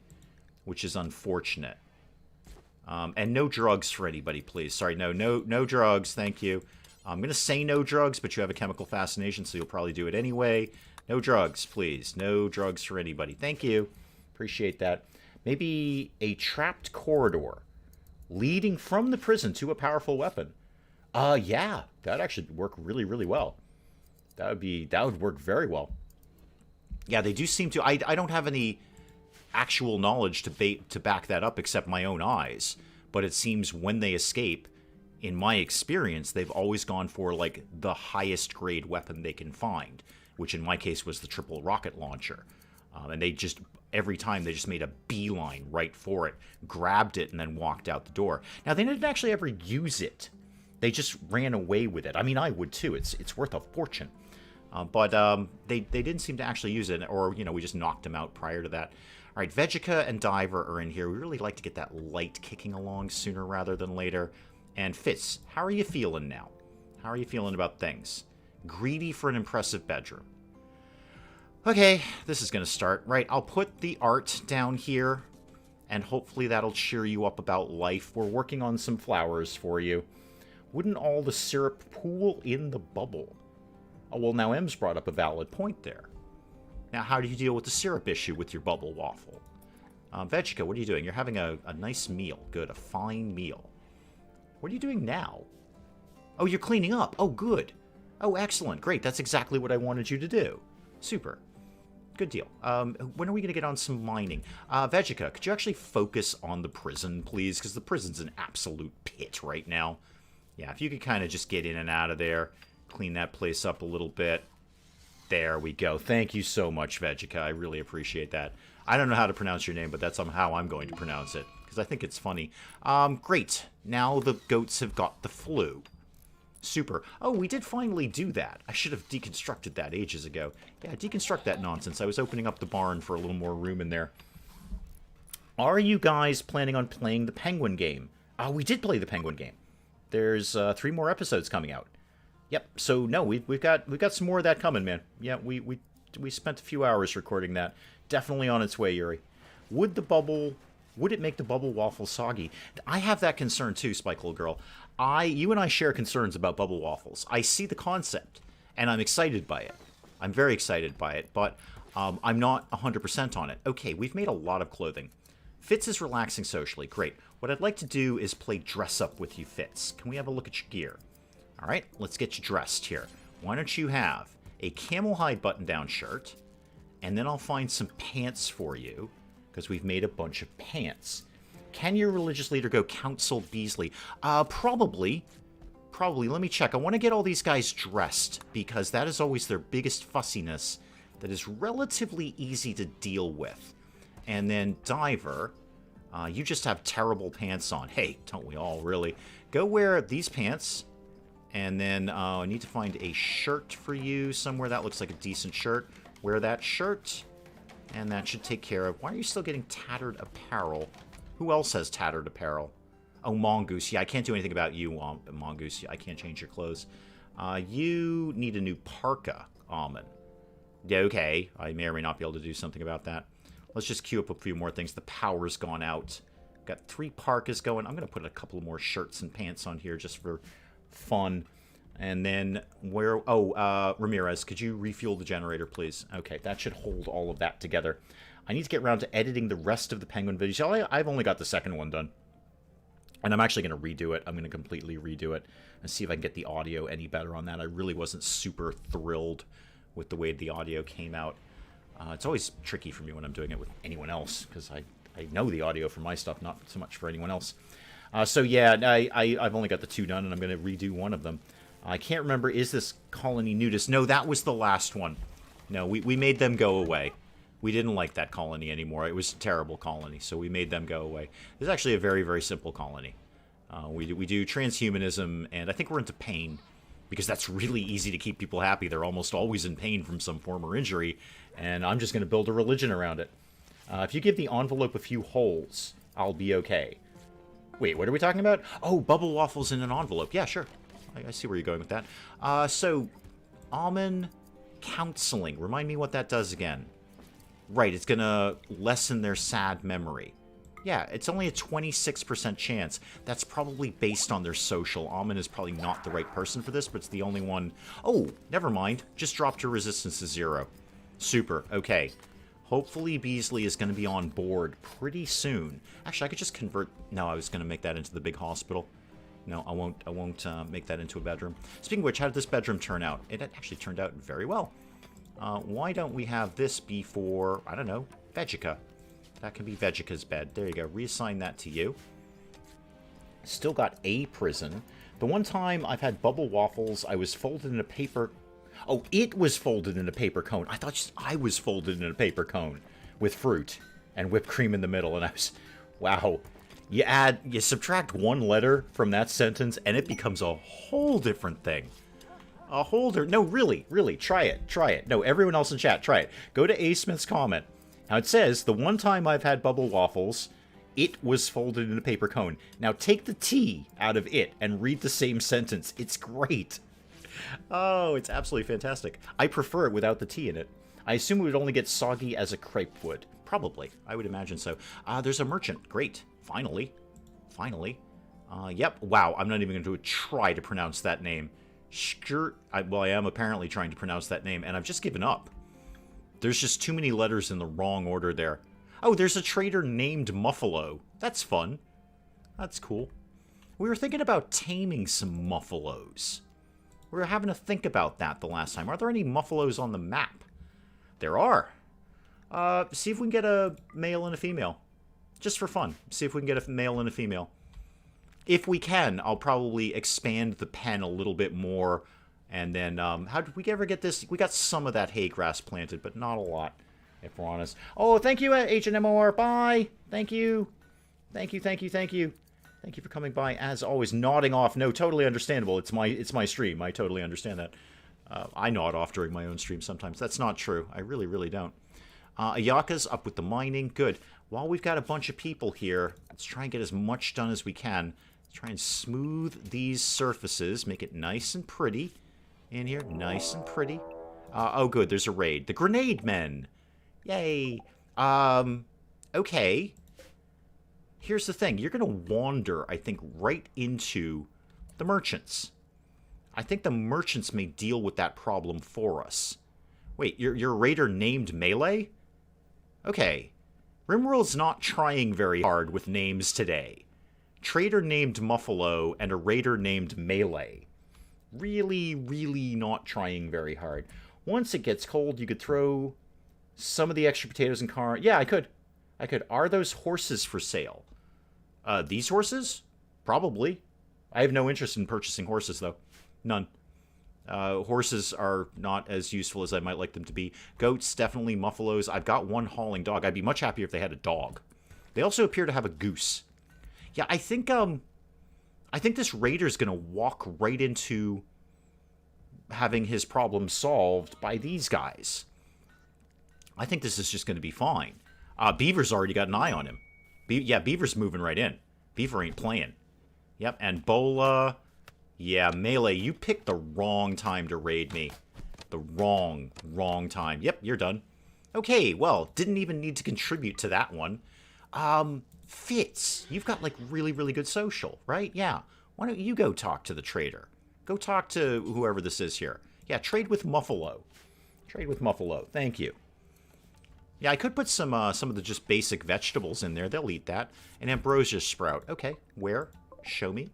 which is unfortunate. And no drugs for anybody, please. Sorry, no drugs. Thank you. I'm going to say no drugs, but you have a chemical fascination, so you'll probably do it anyway. No drugs, please. No drugs for anybody. Thank you. Appreciate that. Maybe a trapped corridor leading from the prison to a powerful weapon. Yeah, that'd actually work really, really well. That would work very well. Yeah, they do seem to... I don't have any actual knowledge to back that up except my own eyes. But it seems when they escape, in my experience, they've always gone for, like, the highest grade weapon they can find. Which in my case was the triple rocket launcher. And they just... Every time they just made a beeline right for it, grabbed it, and then walked out the door. Now, they didn't actually ever use it. They just ran away with it. I mean, I would too. It's worth a fortune. But they didn't seem to actually use it, or, you know, we just knocked them out prior to that. All right, Vegeta and Diver are in here. We really like to get that light kicking along sooner rather than later. And Fitz, how are you feeling now? How are you feeling about things? Greedy for an impressive bedroom. Okay, this is going to start. Right, I'll put the art down here, and hopefully that'll cheer you up about life. We're working on some flowers for you. Wouldn't all the syrup pool in the bubble? Oh, well, now M's brought up a valid point there. Now, how do you deal with the syrup issue with your bubble waffle? Vegeta, what are you doing? You're having a nice meal. Good, a fine meal. What are you doing now? Oh, you're cleaning up. Oh, good. Oh, excellent. Great. That's exactly what I wanted you to do. Super. Good deal. When are we going to get on some mining? Vegeta, could you actually focus on the prison, please? Because the prison's an absolute pit right now. Yeah, if you could kind of just get in and out of there, clean that place up a little bit. There we go. Thank you so much, Vegeta. I really appreciate that. I don't know how to pronounce your name, but that's how I'm going to pronounce it, because I think it's funny. Great. Now the goats have got the flu. Super. Oh, we did finally do that. I should have deconstructed that ages ago. Yeah, deconstruct that nonsense. I was opening up the barn for a little more room in there. Are you guys planning on playing the Penguin game? We did play the Penguin game. There's 3 more episodes coming out. Yep. So no, we've got some more of that coming, man. Yeah, we spent a few hours recording that. Definitely on its way, Yuri. Would it make the bubble waffle soggy? I have that concern too, Spike Little Girl. You and I share concerns about bubble waffles. I see the concept, and I'm excited by it. I'm very excited by it, but I'm not 100% on it. Okay, we've made a lot of clothing. Fitz is relaxing socially. Great. What I'd like to do is play dress up with you, Fitz. Can we have a look at your gear? All right, let's get you dressed here. Why don't you have a camel hide button-down shirt, and then I'll find some pants for you, because we've made a bunch of pants. Can your religious leader go Council Beasley? Probably. Probably. Let me check. I want to get all these guys dressed, because that is always their biggest fussiness that is relatively easy to deal with. And then Diver, You just have terrible pants on. Hey, don't we all, really? Go wear these pants. And then I need to find a shirt for you somewhere. That looks like a decent shirt. Wear that shirt. And that should take care of... Why are you still getting tattered apparel? Who else has tattered apparel? Oh, Mongoose. Yeah, I can't do anything about you, Mongoose. I can't change your clothes. You need a new parka, Almond. Yeah, okay. I may or may not be able to do something about that. Let's just queue up a few more things. The power's gone out. Got 3 parkas going. I'm going to put a couple more shirts and pants on here just for fun. And then where... Oh, Ramirez, could you refuel the generator, please? Okay, that should hold all of that together. I need to get around to editing the rest of the Penguin videos. I've only got the second one done. And I'm actually going to redo it. I'm going to completely redo it and see if I can get the audio any better on that. I really wasn't super thrilled with the way the audio came out. It's always tricky for me when I'm doing it with anyone else, because I know the audio for my stuff, not so much for anyone else. So yeah, I've only got the 2 done, and I'm going to redo one of them. I can't remember, is this colony nudist? No, that was the last one. No, we made them go away. We didn't like that colony anymore. It was a terrible colony, so we made them go away. This is actually a very, very simple colony. We do transhumanism, and I think we're into pain, because that's really easy to keep people happy. They're almost always in pain from some form or injury, and I'm just going to build a religion around it. If you give the envelope a few holes, I'll be okay. Wait, what are we talking about? Oh, bubble waffles in an envelope. Yeah, sure. I see where you're going with that. So, almond counseling. Remind me what that does again. Right, it's going to lessen their sad memory. Yeah, it's only a 26% chance. That's probably based on their social. Almond is probably not the right person for this, but it's the only one... Oh, never mind. Just dropped her resistance to 0. Super. Okay. Hopefully Beasley is going to be on board pretty soon. Actually, I could just convert... No, I was going to make that into the big hospital. No, I won't make that into a bedroom. Speaking of which, how did this bedroom turn out? It actually turned out very well. Why don't we have this be for, I don't know, Vegica? That can be Vegica's bed. There you go. Reassign that to you. Still got a prison. The one time I've had bubble waffles, I was folded in a paper... Oh, it was folded in a paper cone. I thought just I was folded in a paper cone with fruit and whipped cream in the middle, and I was... Wow. You subtract one letter from that sentence, and it becomes a whole different thing. A holder. No, really, try it. Try it. No, everyone else in chat, try it. Go to A. Smith's comment. Now it says, the one time I've had bubble waffles, it was folded in a paper cone. Now take the T out of it and read the same sentence. It's great. Oh, it's absolutely fantastic. I prefer it without the T in it. I assume it would only get soggy as a crepe would. Probably. I would imagine so. There's a merchant. Great. Finally. Finally. Yep. Wow, I'm not even going to try to pronounce that name. Well, I am apparently trying to pronounce that name, and I've just given up. There's just too many letters in the wrong order there. Oh, there's a trader named Muffalo. That's fun. That's cool. We were thinking about taming some Muffalos. We were having to think about that the last time. Are there any Muffalos on the map? There are. See if we can get a male and a female. Just for fun. See if we can get a male and a female. If we can, I'll probably expand the pen a little bit more. And then, how did we ever get this? We got some of that hay grass planted, but not a lot, if we're honest. Oh, thank you, HNMOR. Bye. Thank you. Thank you, thank you, thank you. Thank you for coming by, as always. Nodding off. No, totally understandable. It's my stream. I totally understand that. I nod off during my own stream sometimes. That's not true. I really, really don't. Ayaka's up with the mining. Good. While we've got a bunch of people here, let's try and get as much done as we can. Let's try and smooth these surfaces. Make it nice and pretty in here. Nice and pretty. Oh, good. There's a raid. The Grenade Men. Yay. Okay. Here's the thing. You're going to wander, I think, right into the merchants. I think the merchants may deal with that problem for us. Wait, you're a raider named Melee? Okay. RimWorld's not trying very hard with names today. Trader named Muffalo and a raider named Melee. Really, really not trying very hard. Once it gets cold, you could throw some of the extra potatoes and corn. Yeah, I could. Are those horses for sale? These horses? Probably. I have no interest in purchasing horses, though. None. Horses are not as useful as I might like them to be. Goats, definitely. Muffalos. I've got one hauling dog. I'd be much happier if they had a dog. They also appear to have a goose. Yeah, I think this raider's gonna walk right into having his problem solved by these guys. I think this is just gonna be fine. Beaver's already got an eye on him. Yeah, Beaver's moving right in. Beaver ain't playing. Yep, and Bola... Yeah, Melee, you picked the wrong time to raid me. The wrong time. Yep, you're done. Okay, well, didn't even need to contribute to that one. Fitz, you've got, like, really, really good social, right? Yeah. Why don't you go talk to the trader? Go talk to whoever this is here. Yeah, trade with Muffalo. Trade with Muffalo. Thank you. Yeah, I could put some of the just basic vegetables in there. They'll eat that. An ambrosia sprout. Okay, where? Show me.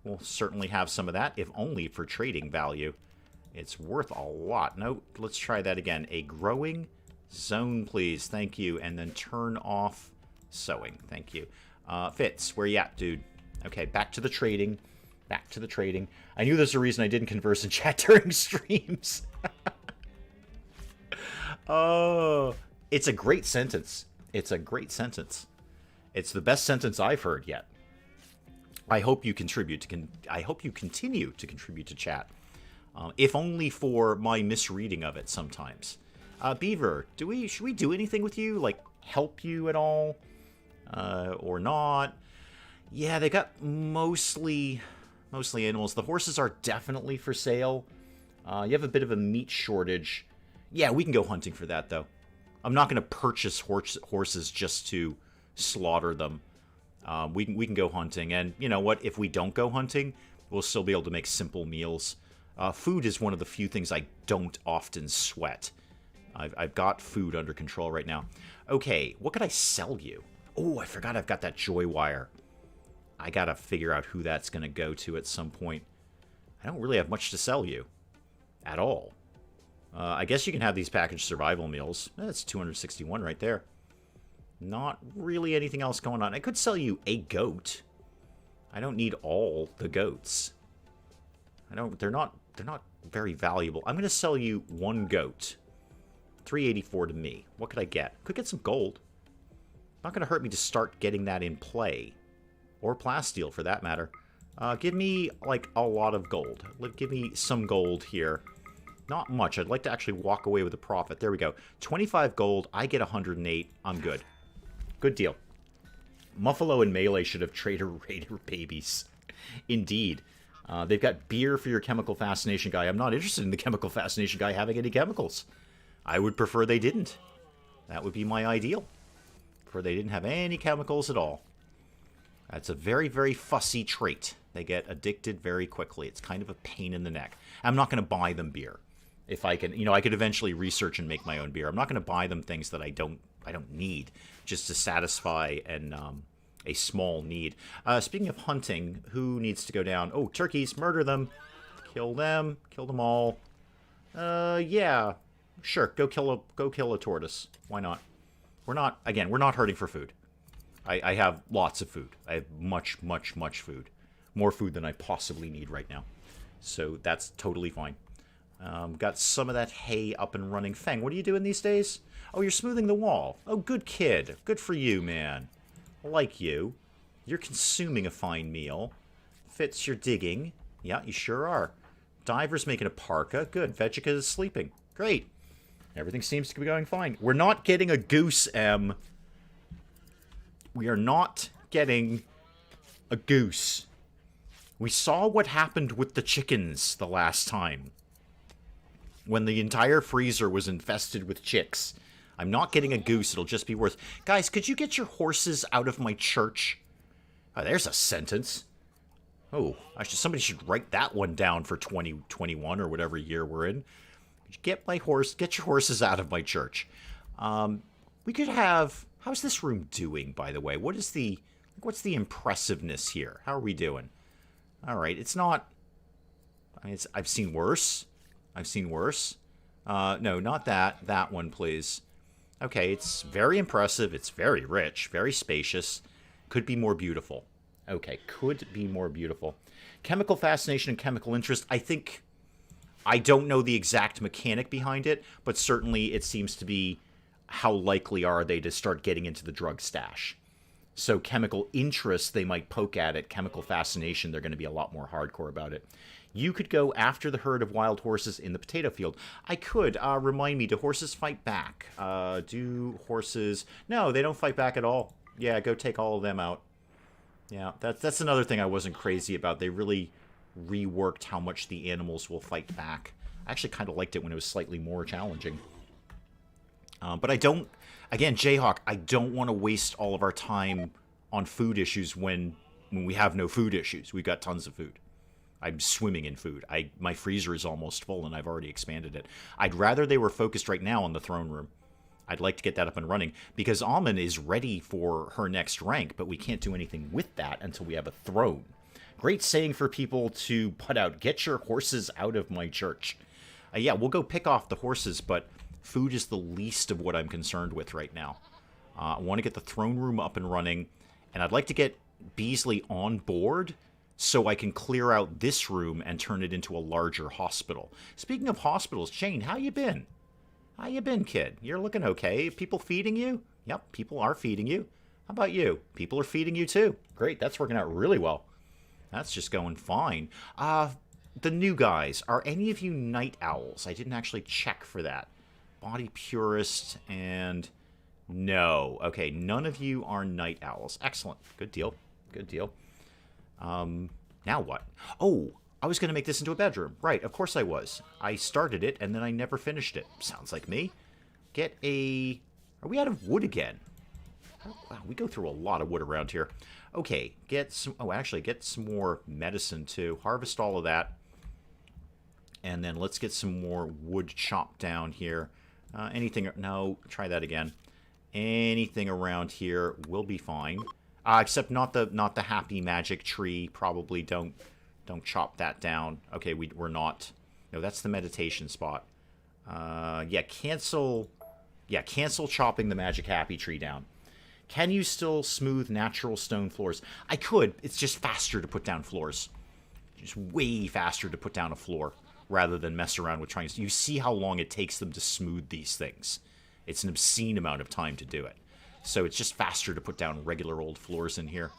We'll certainly have some of that, if only for trading value. It's worth a lot. No, let's try that again. A growing zone, please. Thank you. And then turn off sowing. Thank you. Fitz, where you at, dude? Okay, back to the trading. Back to the trading. I knew there's a reason I didn't converse in chat during streams. Oh, it's a great sentence. It's a great sentence. It's the best sentence I've heard yet. I hope you contribute to. I hope you continue to contribute to chat, if only for my misreading of it sometimes. Beaver, should we do anything with you? Like help you at all, or not? Yeah, they got mostly animals. The horses are definitely for sale. You have a bit of a meat shortage. Yeah, we can go hunting for that though. I'm not going to purchase horses just to slaughter them. We can go hunting, and you know what? If we don't go hunting, we'll still be able to make simple meals. Food is one of the few things I don't often sweat. I've got food under control right now. Okay, what could I sell you? Oh, I forgot I've got that joy wire. I gotta figure out who that's gonna go to at some point. I don't really have much to sell you. At all. I guess you can have these packaged survival meals. That's 261 right there. Not really anything else going on. I could sell you a goat. I don't need all the goats. They're not very valuable. I'm going to sell you one goat. 384 to me. What could I get? Could get some gold. Not going to hurt me to start getting that in play. Or plasteel for that matter. Give me like a lot of gold. Give me some gold here. Not much. I'd like to actually walk away with a profit. There we go. 25 gold. I get 108. I'm good. Good deal. Muffalo and Melee should have trader raider babies. Indeed. They've got beer for your chemical fascination guy. I'm not interested in the chemical fascination guy having any chemicals. I would prefer they didn't. That would be my ideal. Prefer they didn't have any chemicals at all. That's a very, very fussy trait. They get addicted very quickly. It's kind of a pain in the neck. I'm not going to buy them beer. If I can, I could eventually research and make my own beer. I'm not going to buy them things that I don't need, just to satisfy a small need. Speaking of hunting, who needs to go down? Oh, turkeys, murder them, kill them all. Yeah, sure, go kill a tortoise. Why not? We're not hurting for food. I have lots of food. I have much food, more food than I possibly need right now. So that's totally fine. Got some of that hay up and running. Feng, what are you doing these days? Oh, you're smoothing the wall. Oh, good kid. Good for you, man. I like you. You're consuming a fine meal. Fitz, you're digging. Yeah, you sure are. Diver's making a parka. Good. Vegeta is sleeping. Great. Everything seems to be going fine. We're not getting a goose, Em. We are not getting a goose. We saw what happened with the chickens the last time. When the entire freezer was infested with chicks. I'm not getting a goose. It'll just be worse. Guys, could you get your horses out of my church? Oh, there's a sentence. Oh, somebody should write that one down for 2021 or whatever year we're in. Get your horses out of my church. We could have... How's this room doing, by the way? What's the impressiveness here? How are we doing? All right, it's not... I've seen worse. I've seen worse. No, not that. That one, please. Okay, it's very impressive. It's very rich, very spacious. Could be more beautiful. Okay, could be more beautiful. Chemical fascination and chemical interest. I don't know the exact mechanic behind it, but certainly it seems to be how likely are they to start getting into the drug stash. So chemical interest, they might poke at it. Chemical fascination, they're going to be a lot more hardcore about it. You could go after the herd of wild horses in the potato field. I could. Remind me, do horses fight back? Do horses... No, they don't fight back at all. Yeah, go take all of them out. Yeah, that's another thing I wasn't crazy about. They really reworked how much the animals will fight back. I actually kind of liked it when it was slightly more challenging. But I don't... Again, Jayhawk, I don't want to waste all of our time on food issues when we have no food issues. We've got tons of food. I'm swimming in food. My freezer is almost full, and I've already expanded it. I'd rather they were focused right now on the throne room. I'd like to get that up and running, because Almond is ready for her next rank, but we can't do anything with that until we have a throne. Great saying for people to put out, get your horses out of my church. Yeah, we'll go pick off the horses, but food is the least of what I'm concerned with right now. I want to get the throne room up and running, and I'd like to get Beasley on board so I can clear out this room and turn it into a larger hospital. Speaking of hospitals, Shane, how you been? How you been, kid? You're looking okay. People feeding you? Yep, people are feeding you. How about you? People are feeding you too. Great, that's working out really well. That's just going fine. The new guys, are any of you night owls? I didn't actually check for that. Body purist and... No. Okay, none of you are night owls. Excellent. Good deal. Good deal. Now what? Oh, I was going to make this into a bedroom. Right, of course I was. I started it, and then I never finished it. Sounds like me. Get a... Are we out of wood again? Oh, wow, we go through a lot of wood around here. Okay, get some... Oh, actually, get some more medicine, too. Harvest all of that. And then let's get some more wood chopped down here. Anything... No, try that again. Anything around here will be fine. Except not the happy magic tree. Probably don't chop that down. Okay, we're not. No, that's the meditation spot. Yeah, cancel chopping the magic happy tree down. Can you still smooth natural stone floors? I could. It's just faster to put down floors. Just way faster to put down a floor rather than mess around with trying to... You see how long it takes them to smooth these things. It's an obscene amount of time to do it. So it's just faster to put down regular old floors in here.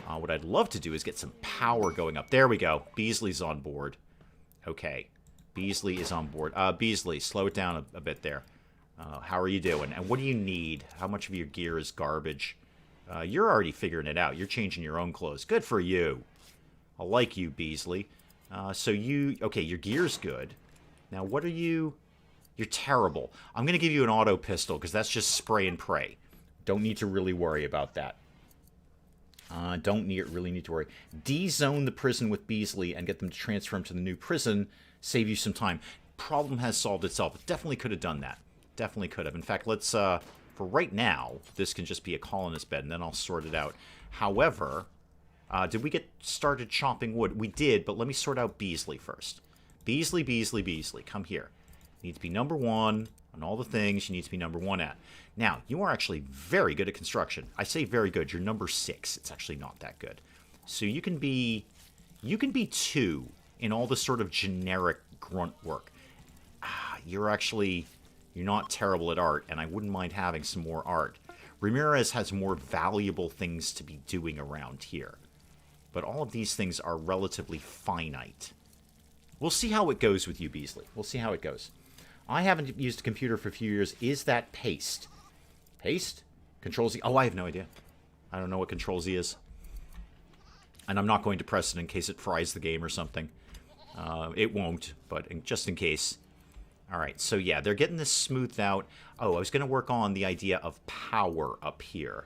What I'd love to do is get some power going up. There we go. Beasley's on board. Okay. Beasley is on board. Beasley, slow it down a bit there. How are you doing? And what do you need? How much of your gear is garbage? You're already figuring it out. You're changing your own clothes. Good for you. I like you, Beasley. So you... Okay, your gear's good. Now, what are you... You're terrible. I'm going to give you an auto pistol, because that's just spray and pray. Don't need to really worry about that. Really need to worry. D-zone the prison with Beasley and get them to transfer him to the new prison. Save you some time. Problem has solved itself. It definitely could have done that. Definitely could have. In fact, let's... for right now, this can just be a colonist bed, and then I'll sort it out. However, did we get started chopping wood? We did, but let me sort out Beasley first. Beasley, Beasley, Beasley. Come here. You need to be number one on all the things you need to be number one at. Now, you are actually very good at construction. I say very good. You're number 6. It's actually not that good. So you can be 2 in all the sort of generic grunt work. You're not terrible at art, and I wouldn't mind having some more art. Ramirez has more valuable things to be doing around here. But all of these things are relatively finite. We'll see how it goes with you, Beasley. We'll see how it goes. I haven't used a computer for a few years. Is that paste? Paste? Control-Z? Oh, I have no idea. I don't know what Control-Z is. And I'm not going to press it in case it fries the game or something. It won't, but just in case. Alright, so yeah, they're getting this smoothed out. Oh, I was going to work on the idea of power up here.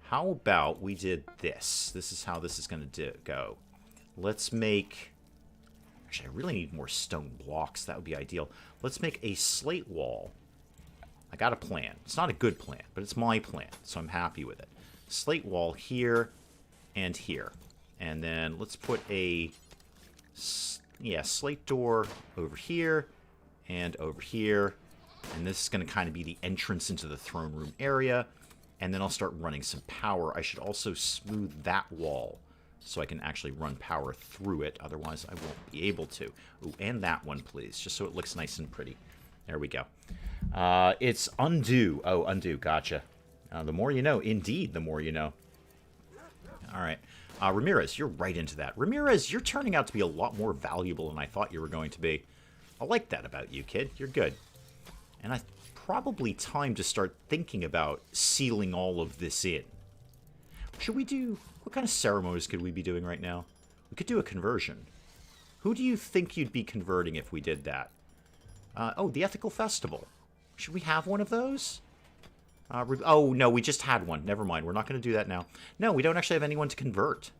How about we did this? This is how this is going to go. Let's make... Actually, I really need more stone blocks. That would be ideal. Let's make a slate wall. I got a plan. It's not a good plan, but it's my plan, so I'm happy with it. Slate wall here and here. And then let's put a slate door over here and over here. And this is going to kind of be the entrance into the throne room area. And then I'll start running some power. I should also smooth that wall so I can actually run power through it. Otherwise, I won't be able to. Ooh, and that one, please, just so it looks nice and pretty. There we go. It's undo. Oh, undo. Gotcha. The more you know. Indeed, the more you know. All right. Ramirez, you're right into that. Ramirez, you're turning out to be a lot more valuable than I thought you were going to be. I like that about you, kid. You're good. And probably time to start thinking about sealing all of this in. Should we do... What kind of ceremonies could we be doing right now? We could do a conversion. Who do you think you'd be converting if we did that? Oh, the Ethical Festival. Should we have one of those? Oh, no, we just had one. Never mind. We're not going to do that now. No, we don't actually have anyone to convert.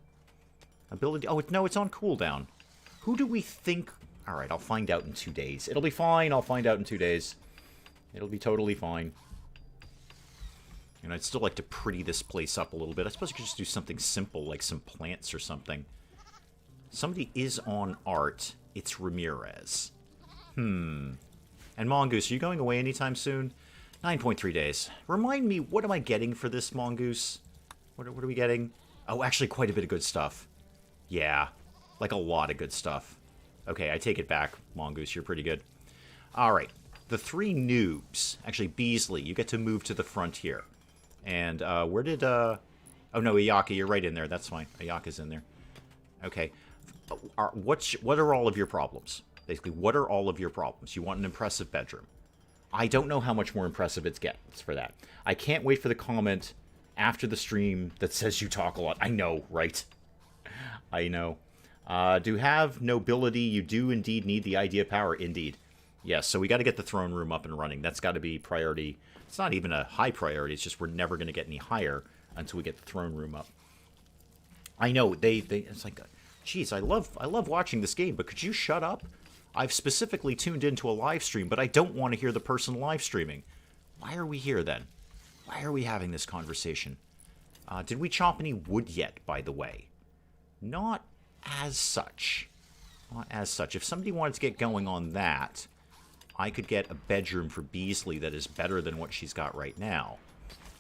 Ability... Oh, no, it's on cooldown. Who do we think... All right, I'll find out in 2 days. It'll be fine. I'll find out in 2 days. It'll be totally fine. And I'd still like to pretty this place up a little bit. I suppose I could just do something simple, like some plants or something. Somebody is on art. It's Ramirez. And Mongoose, are you going away anytime soon? 9.3 days. Remind me, what am I getting for this, Mongoose? What are we getting? Oh, actually quite a bit of good stuff. Yeah, like a lot of good stuff. Okay, I take it back, Mongoose. You're pretty good. All right. The 3 noobs. Actually, Beasley, you get to move to the front here. And where did... Oh, no, Ayaka, you're right in there. That's fine. Ayaka's in there. Okay. What are all of your problems? Basically, what are all of your problems? You want an impressive bedroom. I don't know how much more impressive it gets for that. I can't wait for the comment after the stream that says you talk a lot. I know, right? I know. Do have nobility. You do indeed need the idea of power. Indeed. Yes, so we got to get the throne room up and running. That's got to be priority. It's not even a high priority. It's just we're never going to get any higher until we get the throne room up. I know, it's like, geez, I love watching this game, but could you shut up? I've specifically tuned into a live stream, but I don't want to hear the person live streaming. Why are we here, then? Why are we having this conversation? Did we chop any wood yet, by the way? Not as such. Not as such. If somebody wanted to get going on that... I could get a bedroom for Beasley that is better than what she's got right now.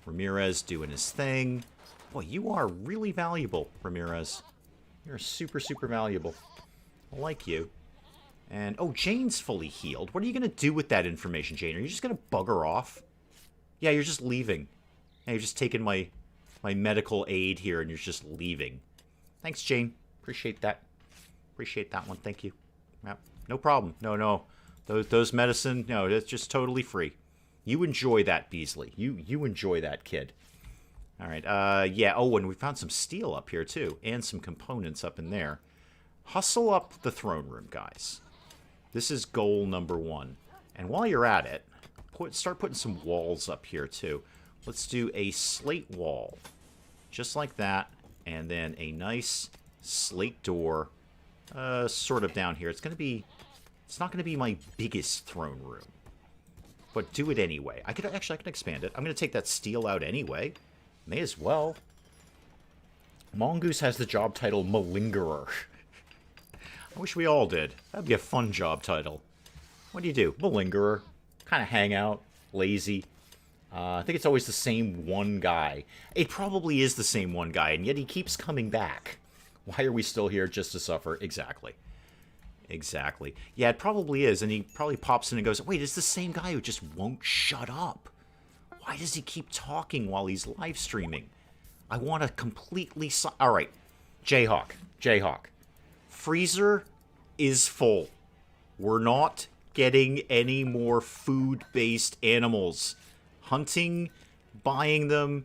Ramirez doing his thing. Boy, you are really valuable, Ramirez. You're super, super valuable. I like you. And, oh, Jane's fully healed. What are you going to do with that information, Jane? Are you just going to bugger off? Yeah, you're just leaving. Yeah, you're just taking my medical aid here and you're just leaving. Thanks, Jane. Appreciate that. Appreciate that one. Thank you. Yep. No problem. No. Those medicine, no, that's just totally free. You enjoy that, Beasley. You enjoy that, kid. All right, yeah, oh, and we found some steel up here, too, and some components up in there. Hustle up the throne room, guys. This is goal number 1. And while you're at it, start putting some walls up here, too. Let's do a slate wall, just like that, and then a nice slate door, sort of down here. It's not going to be my biggest throne room. But do it anyway. I can expand it. I'm going to take that steel out anyway. May as well. Mongoose has the job title Malingerer. I wish we all did. That'd be a fun job title. What do you do? Malingerer. Kind of hang out. Lazy. I think it's always the same one guy. It probably is the same one guy, and yet he keeps coming back. Why are we still here? Just to suffer? Exactly. Exactly. Yeah, it probably is, and he probably pops in and goes, wait, it's the same guy who just won't shut up. Why does he keep talking while he's live streaming? I want to completely... Alright, Jayhawk. Freezer is full. We're not getting any more food-based animals. Hunting, buying them.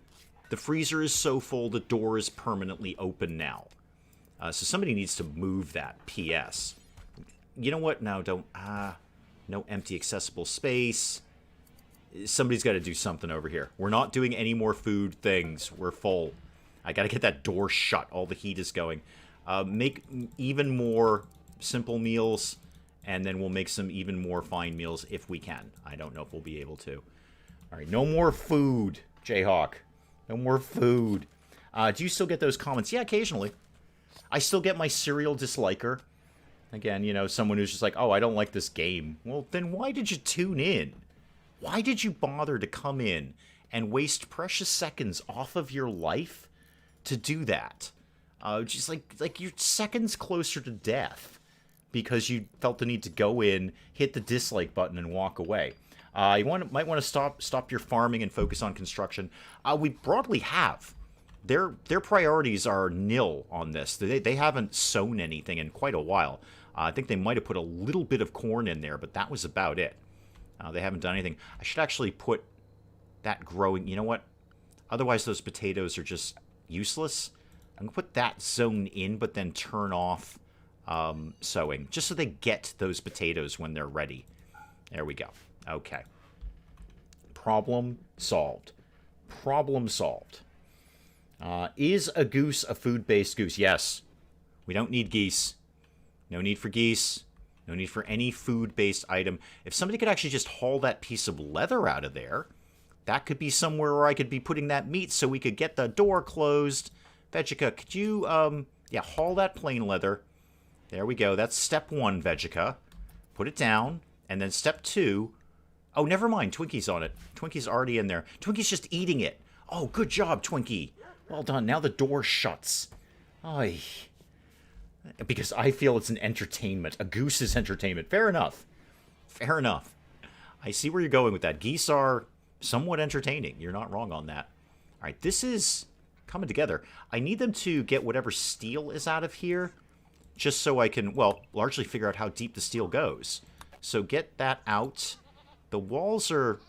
The freezer is so full, the door is permanently open now. So somebody needs to move that, P.S. You know what? No, don't... no empty accessible space. Somebody's got to do something over here. We're not doing any more food things. We're full. I got to get that door shut. All the heat is going. Make even more simple meals, and then we'll make some even more fine meals if we can. I don't know if we'll be able to. All right, no more food, Jayhawk. No more food. Do you still get those comments? Yeah, occasionally. I still get my serial disliker. Again, you know, someone who's just like, oh, I don't like this game. Well, then why did you tune in? Why did you bother to come in and waste precious seconds off of your life to do that? Just like you're seconds closer to death because you felt the need to go in, hit the dislike button, and walk away. You might want to stop your farming and focus on construction. We broadly have their priorities are nil on this. They haven't sown anything in quite a while. I think they might have put a little bit of corn in there, but that was about it. They haven't done anything. I should actually put that growing. You know what? Otherwise, those potatoes are just useless. I'm going to put that zone in, but then turn off sowing, just so they get those potatoes when they're ready. There we go. Okay. Problem solved. Problem solved. Is a goose a food-based goose? Yes. We don't need geese. No need for geese. No need for any food-based item. If somebody could actually just haul that piece of leather out of there, that could be somewhere where I could be putting that meat so we could get the door closed. Vegica, could you, yeah, haul that plain leather. There we go. That's step 1, Vegica. Put it down. And then step 2. Oh, never mind. Twinkie's on it. Twinkie's already in there. Twinkie's just eating it. Oh, good job, Twinkie. Well done. Now the door shuts. Ay. Because I feel it's an entertainment. A goose is entertainment. Fair enough. Fair enough. I see where you're going with that. Geese are somewhat entertaining. You're not wrong on that. All right, this is coming together. I need them to get whatever steel is out of here, just so I can, well, largely figure out how deep the steel goes. So get that out. The walls are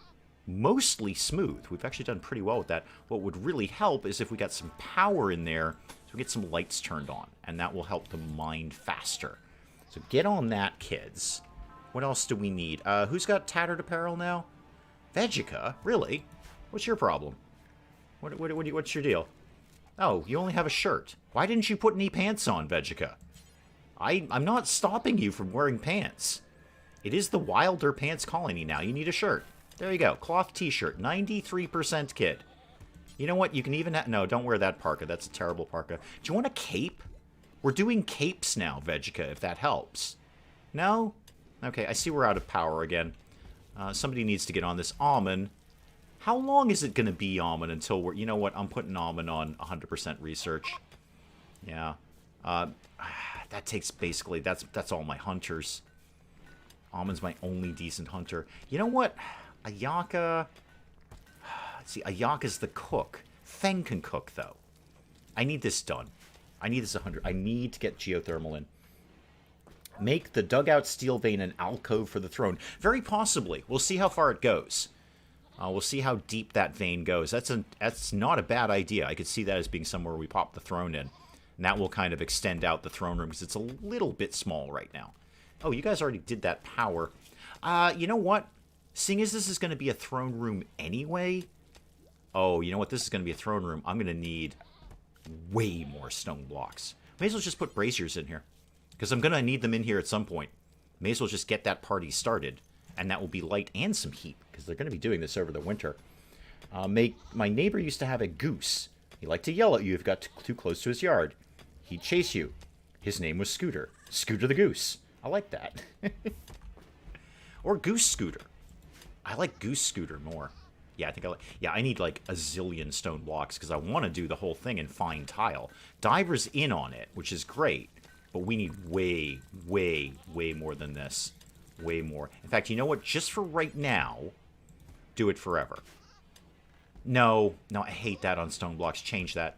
mostly smooth. We've actually done pretty well with that. What would really help is if we got some power in there, so we get some lights turned on, and that will help the mine faster. So get on that, kids. What else do we need? Who's got tattered apparel now? Vegica? Really? What's your problem? What's your deal? Oh, you only have a shirt. Why didn't you put any pants on, Vegica? I'm not stopping you from wearing pants. It is the Wilder Pants Colony now. You need a shirt. There you go. Cloth t-shirt. 93% kid. You know what? You can even no, don't wear that parka. That's a terrible parka. Do you want a cape? We're doing capes now, Vegica, if that helps. No? Okay, I see we're out of power again. Somebody needs to get on this. Almond. How long is it going to be, Almond, until we're... You know what? I'm putting Almond on 100% research. Yeah. That takes basically... That's all my hunters. Almond's my only decent hunter. You know what? Ayaka... See, Ayaka's the cook. Feng can cook, though. I need this done. I need this 100. I need to get geothermal in. Make the dugout steel vein an alcove for the throne. Very possibly. We'll see how far it goes. We'll see how deep that vein goes. That's not a bad idea. I could see that as being somewhere we pop the throne in. And that will kind of extend out the throne room because it's a little bit small right now. Oh, you guys already did that power. You know what? Seeing as this is going to be a throne room anyway... Oh, you know what? This is going to be a throne room. I'm going to need way more stone blocks. May as well just put braziers in here. Because I'm going to need them in here at some point. May as well just get that party started. And that will be light and some heat. Because they're going to be doing this over the winter. My neighbor used to have a goose. He liked to yell at you if you got too close to his yard. He'd chase you. His name was Scooter. Scooter the Goose. I like that. Or Goose Scooter. I like Goose Scooter more. Yeah, I think I need like a zillion stone blocks because I want to do the whole thing in fine tile. Diver's in on it, which is great, but we need way, way, way more than this. Way more. In fact, you know what? Just for right now, do it forever. No, I hate that on stone blocks. Change that.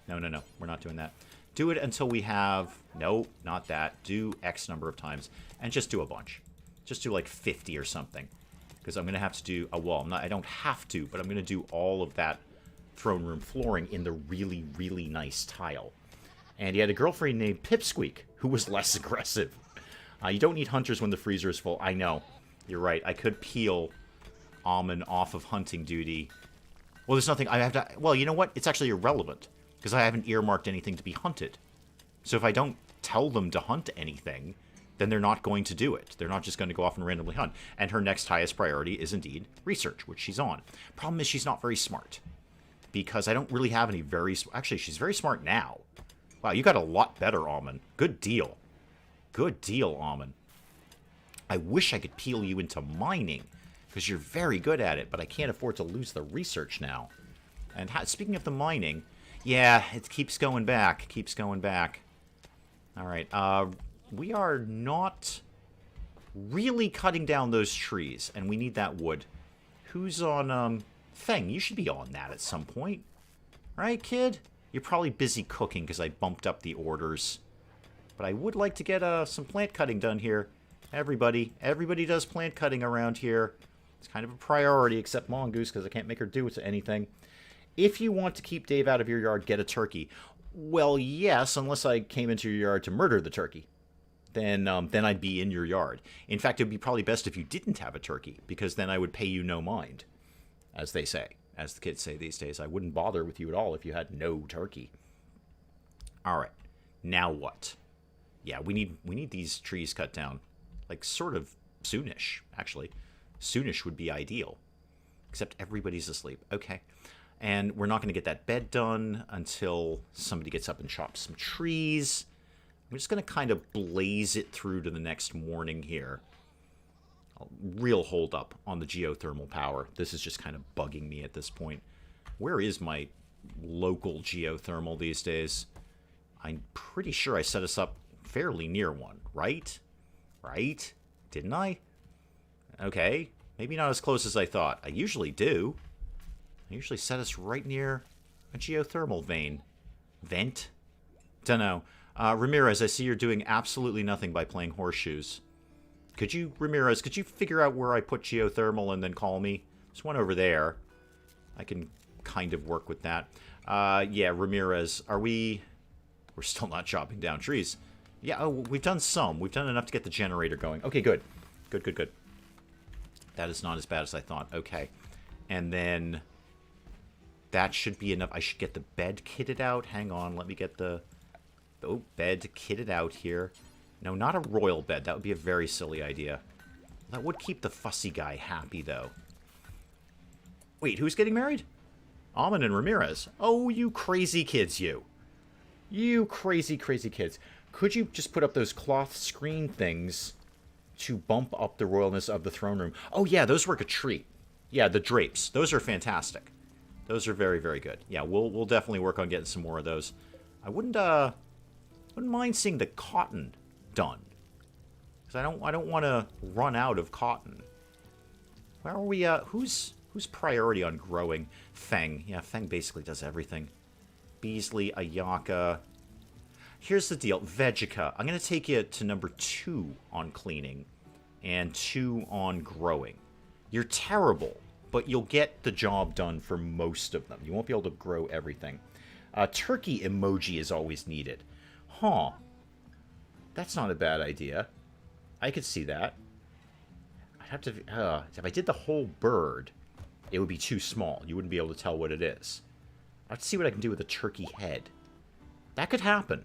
No, we're not doing that. Do it until we have... No, not that. Do X number of times. And just do a bunch. Just do like 50 or something. Because I'm going to have to do a wall. I don't have to, but I'm going to do all of that throne room flooring in the really, really nice tile. And he had a girlfriend named Pipsqueak, who was less aggressive. You don't need hunters when the freezer is full. I know. You're right. I could peel Almond off of hunting duty. Well, there's nothing... I have to... Well, you know what? It's actually irrelevant. Because I haven't earmarked anything to be hunted. So if I don't tell them to hunt anything... then they're not going to do it. They're not just going to go off and randomly hunt. And her next highest priority is indeed research, which she's on. Problem is she's not very smart. Because I don't really have any very... Actually, she's very smart now. Wow, you got a lot better, Almond. Good deal. Good deal, Almond. I wish I could peel you into mining, because you're very good at it, but I can't afford to lose the research now. And speaking of the mining, yeah, it keeps going back. Keeps going back. All right, we are not really cutting down those trees, and we need that wood. Who's on, Feng, you should be on that at some point. Right, kid? You're probably busy cooking because I bumped up the orders. But I would like to get some plant cutting done here. Everybody does plant cutting around here. It's kind of a priority, except Mongoose, because I can't make her do anything. If you want to keep Dave out of your yard, get a turkey. Well, yes, unless I came into your yard to murder the turkey. Then I'd be in your yard. In fact, it would be probably best if you didn't have a turkey, because then I would pay you no mind, as they say. As the kids say these days. I wouldn't bother with you at all if you had no turkey. All right. Now what? Yeah, we need these trees cut down. Like, sort of soonish, actually. Soonish would be ideal. Except everybody's asleep. Okay. And we're not going to get that bed done until somebody gets up and chops some trees. I'm just going to kind of blaze it through to the next morning here. Real hold up on the geothermal power. This is just kind of bugging me at this point. Where is my local geothermal these days? I'm pretty sure I set us up fairly near one, right? Right? Didn't I? Okay. Maybe not as close as I thought. I usually do. I usually set us right near a geothermal vent. Dunno. Ramirez, I see you're doing absolutely nothing by playing horseshoes. Ramirez, could you figure out where I put geothermal and then call me? There's one over there. I can kind of work with that. Yeah, Ramirez, we're still not chopping down trees. Yeah, oh, we've done some. We've done enough to get the generator going. Okay, good. Good. That is not as bad as I thought. Okay. And then that should be enough. I should get the bed kitted out. Hang on, let me get the bed kitted out here. No, not a royal bed. That would be a very silly idea. That would keep the fussy guy happy, though. Wait, who's getting married? Amon and Ramirez. Oh, you crazy kids, you. You crazy kids. Could you just put up those cloth screen things to bump up the royalness of the throne room? Oh, yeah, those work a treat. Yeah, the drapes. Those are fantastic. Those are very, very good. Yeah, we'll definitely work on getting some more of those. I wouldn't mind seeing the cotton done. Because I don't want to run out of cotton. Where are we? Who's priority on growing? Feng. Yeah, Feng basically does everything. Beasley, Ayaka. Here's the deal. Vegica. I'm going to take you to number 2 on cleaning and 2 on growing. You're terrible, but you'll get the job done for most of them. You won't be able to grow everything. Turkey emoji is always needed. Huh. That's not a bad idea. I could see that. I'd have to... if I did the whole bird, it would be too small. You wouldn't be able to tell what it is. I'd see what I can do with a turkey head. That could happen.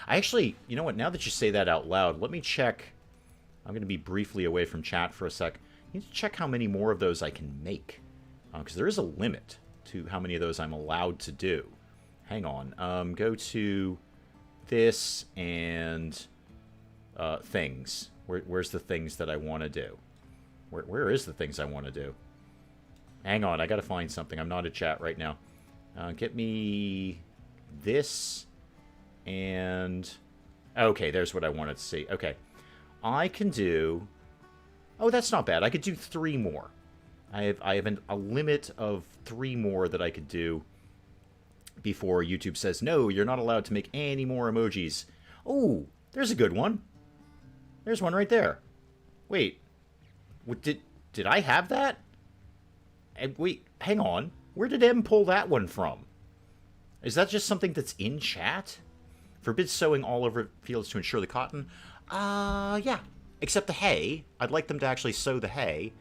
I actually... You know what? Now that you say that out loud, let me check... I'm going to be briefly away from chat for a sec. I need to check how many more of those I can make. Because there is a limit to how many of those I'm allowed to do. Hang on. Go to this and things. Where's the things that I want to do? Where is the things I want to do? Hang on. I got to find something. I'm not at chat right now. Get me this and... Okay, there's what I wanted to see. Okay. I can do... Oh, that's not bad. I could do 3 more. I have a limit of 3 more that I could do before YouTube says, no, you're not allowed to make any more emojis. Oh, there's a good one. There's one right there. Wait. Did I have that? Wait, hang on. Where did M pull that one from? Is that just something that's in chat? Forbids sowing all over fields to ensure the cotton. Yeah. Except the hay. I'd like them to actually sow the hay.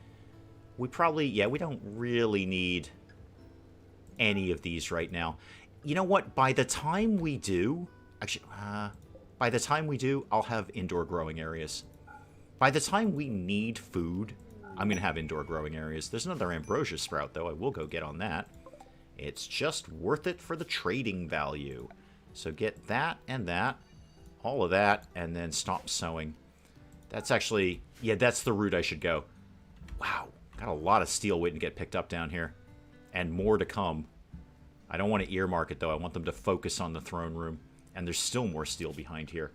We probably... Yeah, we don't really need any of these right now. You know what? By the time we do... Actually, by the time we do, I'll have indoor growing areas. By the time we need food, I'm going to have indoor growing areas. There's another ambrosia sprout, though. I will go get on that. It's just worth it for the trading value. So get that and that. All of that. And then stop sowing. That's actually... Yeah, that's the route I should go. Wow. Got a lot of steel waiting to get picked up down here. And more to come. I don't want to earmark it, though. I want them to focus on the throne room. And there's still more steel behind here.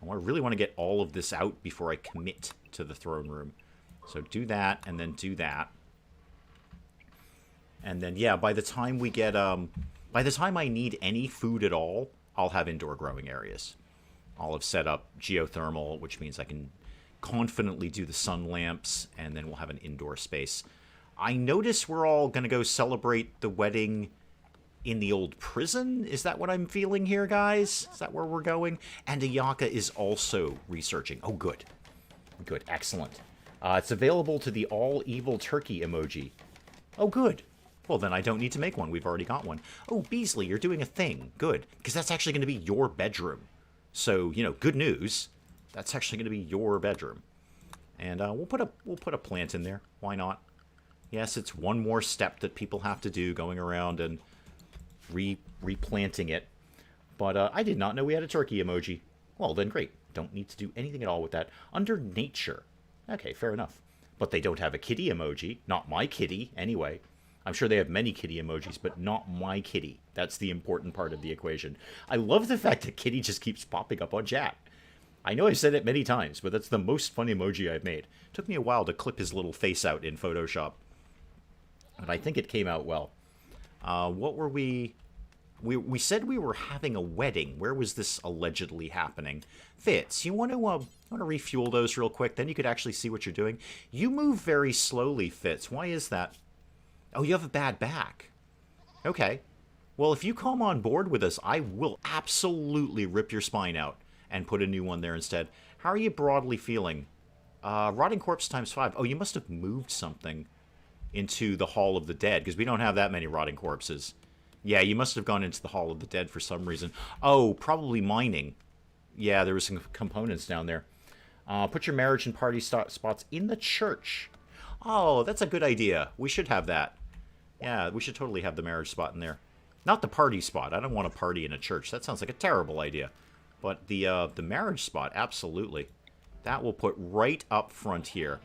I really want to get all of this out before I commit to the throne room. So do that, and then do that. And then, yeah, by the time we get By the time I need any food at all, I'll have indoor growing areas. I'll have set up geothermal, which means I can confidently do the sun lamps, and then we'll have an indoor space. I notice we're all going to go celebrate the wedding in the old prison. Is that what I'm feeling here, guys? Is that where we're going? And Ayaka is also researching. Oh, good. Good. Excellent. It's available to the all-evil turkey emoji. Oh, good. Well, then I don't need to make one. We've already got one. Oh, Beasley, you're doing a thing. Good. Because that's actually going to be your bedroom. So, you know, good news. That's actually going to be your bedroom. And we'll put a plant in there. Why not? Yes, it's one more step that people have to do, going around and replanting it. But I did not know we had a turkey emoji. Well, then great. Don't need to do anything at all with that. Under nature. Okay, fair enough. But they don't have a kitty emoji. Not my kitty, anyway. I'm sure they have many kitty emojis, but not my kitty. That's the important part of the equation. I love the fact that kitty just keeps popping up on chat. I know I've said it many times, but that's the most fun emoji I've made. It took me a while to clip his little face out in Photoshop. But I think it came out well. What were we... We said we were having a wedding. Where was this allegedly happening? Fitz, you want to refuel those real quick? Then you could actually see what you're doing. You move very slowly, Fitz. Why is that? Oh, you have a bad back. Okay. Well, if you come on board with us, I will absolutely rip your spine out and put a new one there instead. How are you broadly feeling? Rotting corpse times 5. Oh, you must have moved something into the Hall of the Dead, because we don't have that many rotting corpses. Yeah, you must have gone into the Hall of the Dead for some reason. Oh, probably mining. Yeah, there were some components down there. Put your marriage and party spots in the church. Oh, that's a good idea. We should have that. Yeah, we should totally have the marriage spot in there. Not the party spot. I don't want to party in a church. That sounds like a terrible idea. But the marriage spot, absolutely. That we'll put right up front here.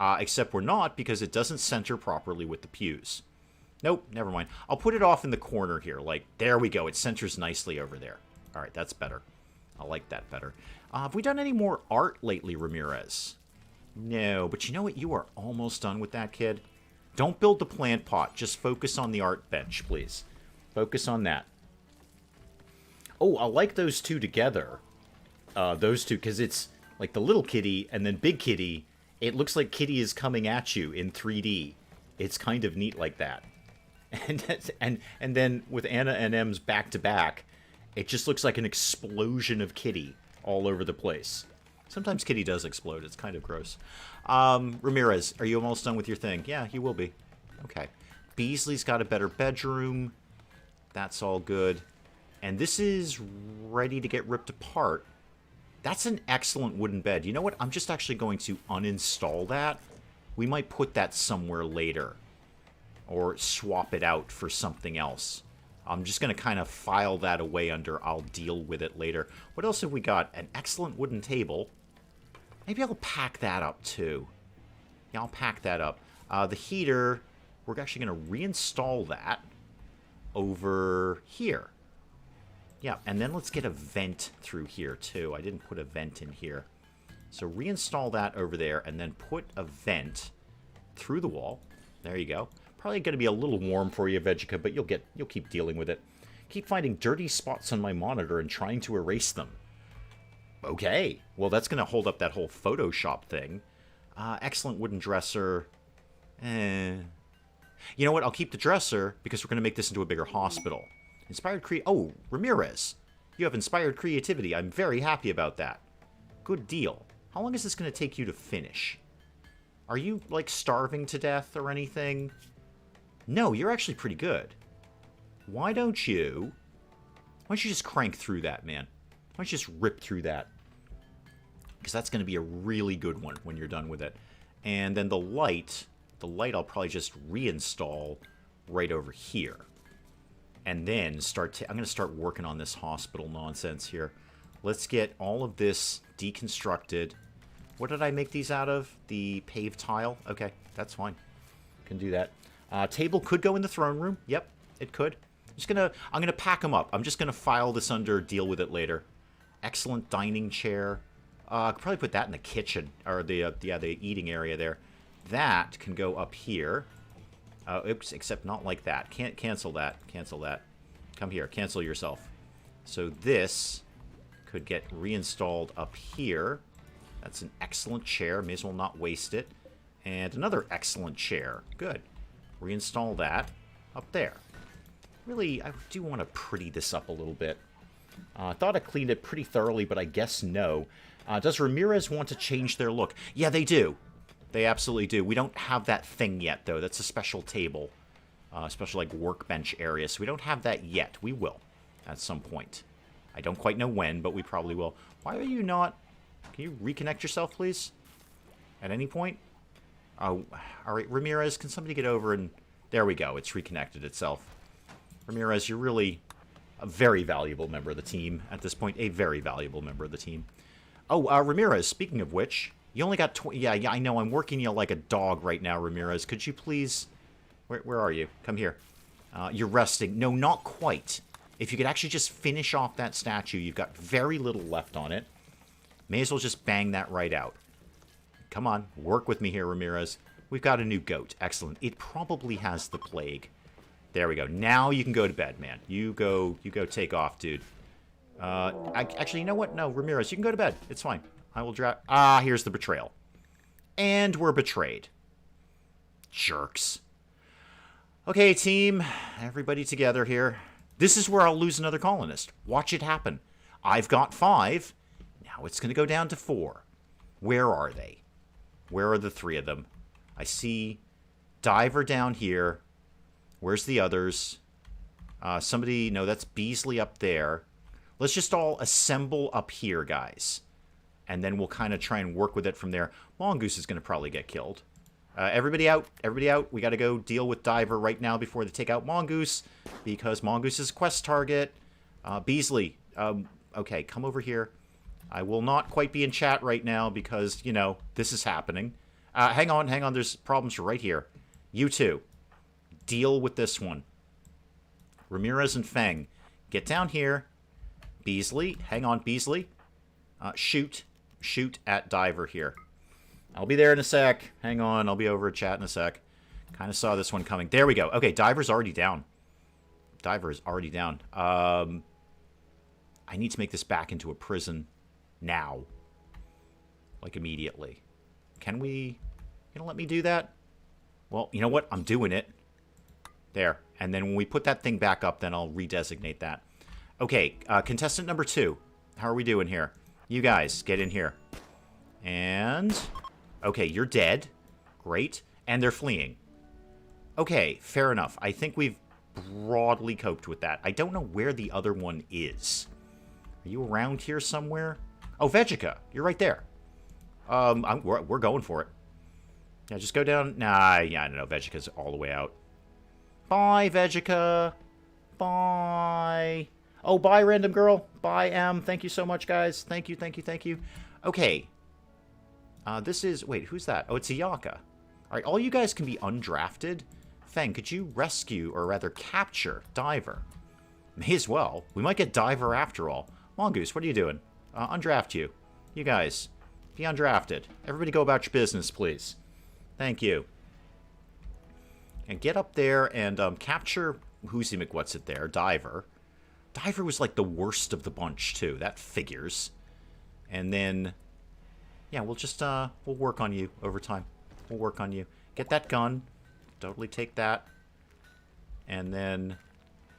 Except we're not, because it doesn't center properly with the pews. Nope, never mind. I'll put it off in the corner here. Like, there we go. It centers nicely over there. All right, that's better. I like that better. Have we done any more art lately, Ramirez? No, but you know what? You are almost done with that, kid. Don't build the plant pot. Just focus on the art bench, please. Focus on that. Oh, I like those two together. Those two, because it's like the little kitty and then big kitty. It looks like kitty is coming at you in 3D. It's kind of neat like that. And then with Anna and M's back to back, it just looks like an explosion of kitty all over the place. Sometimes kitty does explode. It's kind of gross. Ramirez, are you almost done with your thing? Yeah, you will be. Okay. Beasley's got a better bedroom. That's all good. And this is ready to get ripped apart. That's an excellent wooden bed. You know what? I'm just actually going to uninstall that. We might put that somewhere later. Or swap it out for something else. I'm just going to kind of file that away under I'll deal with it later. What else have we got? An excellent wooden table. Maybe I'll pack that up too. Yeah, I'll pack that up. The heater, we're actually going to reinstall that over here. Yeah, and then let's get a vent through here too. I didn't put a vent in here. So reinstall that over there and then put a vent through the wall. There you go. Probably going to be a little warm for you, Vegica, but you'll keep dealing with it. Keep finding dirty spots on my monitor and trying to erase them. Okay. Well, that's going to hold up that whole Photoshop thing. Excellent wooden dresser. You know what? I'll keep the dresser because we're going to make this into a bigger hospital. Inspired Oh, Ramirez. You have inspired creativity. I'm very happy about that. Good deal. How long is this going to take you to finish? Are you, like, starving to death or anything? No, you're actually pretty good. Why don't you just crank through that, man? Why don't you just rip through that? Because that's going to be a really good one when you're done with it. And then the light I'll probably just reinstall right over here. And then I'm going to start working on this hospital nonsense here. Let's get all of this deconstructed. What did I make these out of? The paved tile? Okay, that's fine. Can do that. Table could go in the throne room. Yep, it could. I'm gonna pack them up. I'm just gonna file this under deal with it later. Excellent dining chair. I could probably put that in the kitchen or the eating area there. That can go up here. Oops, except not like that. Can't cancel that. Cancel that. Come here. Cancel yourself. So this could get reinstalled up here. That's an excellent chair. May as well not waste it. And another excellent chair. Good. Reinstall that up there. Really, I do want to pretty this up a little bit. I thought I cleaned it pretty thoroughly, but I guess no. Does Ramirez want to change their look? Yeah, they do. They absolutely do. We don't have that thing yet, though. That's a special table. Special, like, workbench area. So we don't have that yet. We will at some point. I don't quite know when, but we probably will. Why are you not... Can you reconnect yourself, please? At any point? Oh, all right, Ramirez, can somebody get over and... There we go. It's reconnected itself. Ramirez, you're really a very valuable member of the team at this point. A very valuable member of the team. Oh, Ramirez, speaking of which, you only got 20... Yeah, I know. I'm working you like a dog right now, Ramirez. Could you please... Where are you? Come here. You're resting. No, not quite. If you could actually just finish off that statue, you've got very little left on it. May as well just bang that right out. Come on, work with me here, Ramirez. We've got a new goat. Excellent. It probably has the plague. There we go. Now you can go to bed, man. You go take off, dude. Actually, you know what? No, Ramirez, you can go to bed. It's fine. I will drop... Ah, here's the betrayal. And we're betrayed. Jerks. Okay, team. Everybody together here. This is where I'll lose another colonist. Watch it happen. I've got 5. Now it's going to go down to 4. Where are they? Where are the 3 of them? I see Diver down here. Where's the others? Somebody... No, that's Beasley up there. Let's just all assemble up here, guys. And then we'll kind of try and work with it from there. Mongoose is going to probably get killed. Everybody out. Everybody out. We got to go deal with Diver right now before they take out Mongoose. Because Mongoose is a quest target. Beasley. Okay, come over here. I will not quite be in chat right now because, you know, this is happening. Hang on. There's problems right here. You two. Deal with this one. Ramirez and Feng. Get down here. Beasley. Hang on, Beasley. Shoot. Shoot at Diver here. I'll be there in a sec. Hang on. I'll be over at chat in a sec. Kind of saw this one coming. There we go. Okay, Diver's already down. Diver is already down. I need to make this back into a prison now. Like, immediately. Can we... You gonna let me do that? Well, you know what? I'm doing it. There. And then when we put that thing back up, then I'll redesignate that. Okay, contestant number 2. How are we doing here? You guys, get in here. And... Okay, you're dead. Great. And they're fleeing. Okay, fair enough. I think we've broadly coped with that. I don't know where the other one is. Are you around here somewhere? Oh, Vegica. You're right there. We're going for it. Yeah, just go down. Nah, yeah, I don't know. Vegica's all the way out. Bye, Vegica. Bye. Oh, bye, random girl. Bye, M. Thank you so much, guys. Thank you. Okay. This is... Wait, who's that? Oh, it's Iyaka. Alright, all you guys can be undrafted. Feng, could you rescue, or rather capture, Diver? May as well. We might get Diver after all. Mongoose, what are you doing? Undraft you. You guys, be undrafted. Everybody go about your business, please. Thank you. And get up there and capture... Who's what's it there? Diver. Diver was like the worst of the bunch, too. That figures. And then... Yeah, we'll just, we'll work on you over time. We'll work on you. Get that gun. Totally take that. And then...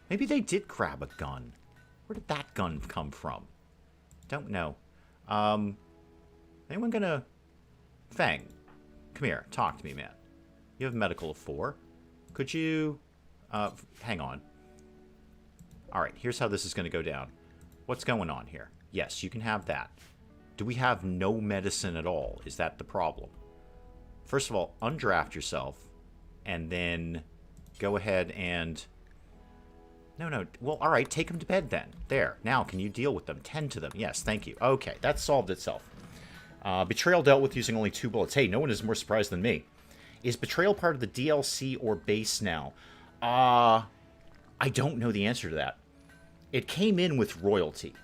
Maybe they did grab a gun. Where did that gun come from? Don't know. Anyone gonna... Feng, come here. Talk to me, man. You have medical of 4. Could you... hang on. Alright, here's how this is gonna go down. What's going on here? Yes, you can have that. Do we have no medicine at all? Is that the problem? First of all, undraft yourself. And then go ahead and... No. Well, alright, take them to bed then. There. Now, can you deal with them? Tend to them. Yes, thank you. Okay, that solved itself. Betrayal dealt with using only 2 bullets. Hey, no one is more surprised than me. Is Betrayal part of the DLC or base now? I don't know the answer to that. It came in with royalty.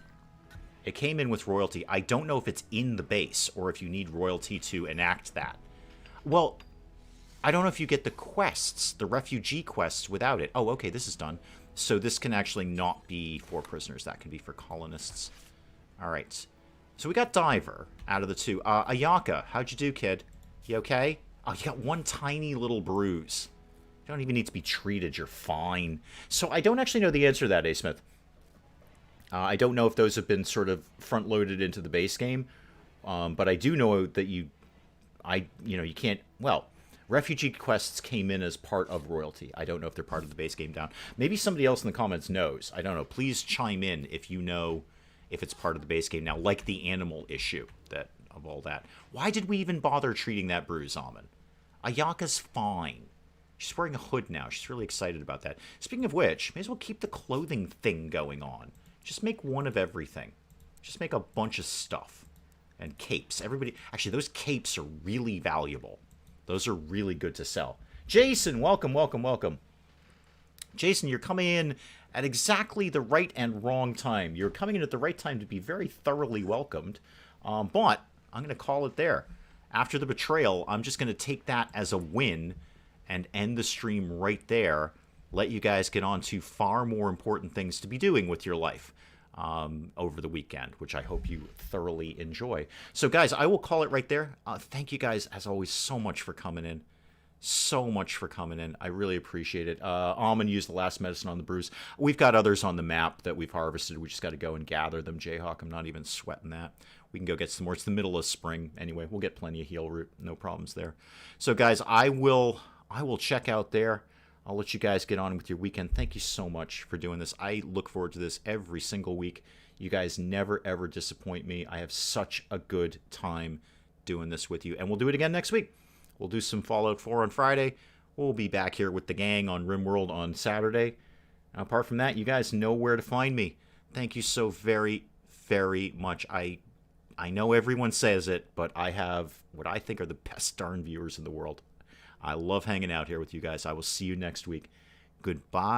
I don't know if it's in the base or if you need royalty to enact that. Well, I don't know if you get the quests, the refugee quests without it. Oh, okay, this is done. So this can actually not be for prisoners. That can be for colonists. All right. So we got Diver out of the two. Ayaka, how'd you do, kid? You okay? Oh, you got one tiny little bruise. You don't even need to be treated. You're fine. So I don't actually know the answer to that, A. Smith. I don't know if those have been sort of front-loaded into the base game, but I do know that you can't. Well, refugee quests came in as part of royalty. I don't know if they're part of the base game down. Maybe somebody else in the comments knows. I don't know. Please chime in if you know if it's part of the base game now, like the animal issue of all that. Why did we even bother treating that bruise, Almond? Ayaka's fine. She's wearing a hood now. She's really excited about that. Speaking of which, may as well keep the clothing thing going on. Just make one of everything. Just make a bunch of stuff. And capes. Everybody... Actually, those capes are really valuable. Those are really good to sell. Jason, welcome, welcome, welcome. Jason, you're coming in at exactly the right and wrong time. You're coming in at the right time to be very thoroughly welcomed. But I'm going to call it there. After the betrayal, I'm just going to take that as a win and end the stream right there. Let you guys get on to far more important things to be doing with your life over the weekend, which I hope you thoroughly enjoy. So, guys, I will call it right there. Thank you guys, as always, so much for coming in. So much for coming in. I really appreciate it. Almond used the last medicine on the bruise. We've got others on the map that we've harvested. We just got to go and gather them, Jayhawk. I'm not even sweating that. We can go get some more. It's the middle of spring. Anyway, we'll get plenty of heal root. No problems there. So, guys, I will check out there. I'll let you guys get on with your weekend. Thank you so much for doing this. I look forward to this every single week. You guys never, ever disappoint me. I have such a good time doing this with you. And we'll do it again next week. We'll do some Fallout 4 on Friday. We'll be back here with the gang on RimWorld on Saturday. And apart from that, you guys know where to find me. Thank you so very, very much. I know everyone says it, but I have what I think are the best darn viewers in the world. I love hanging out here with you guys. I will see you next week. Goodbye.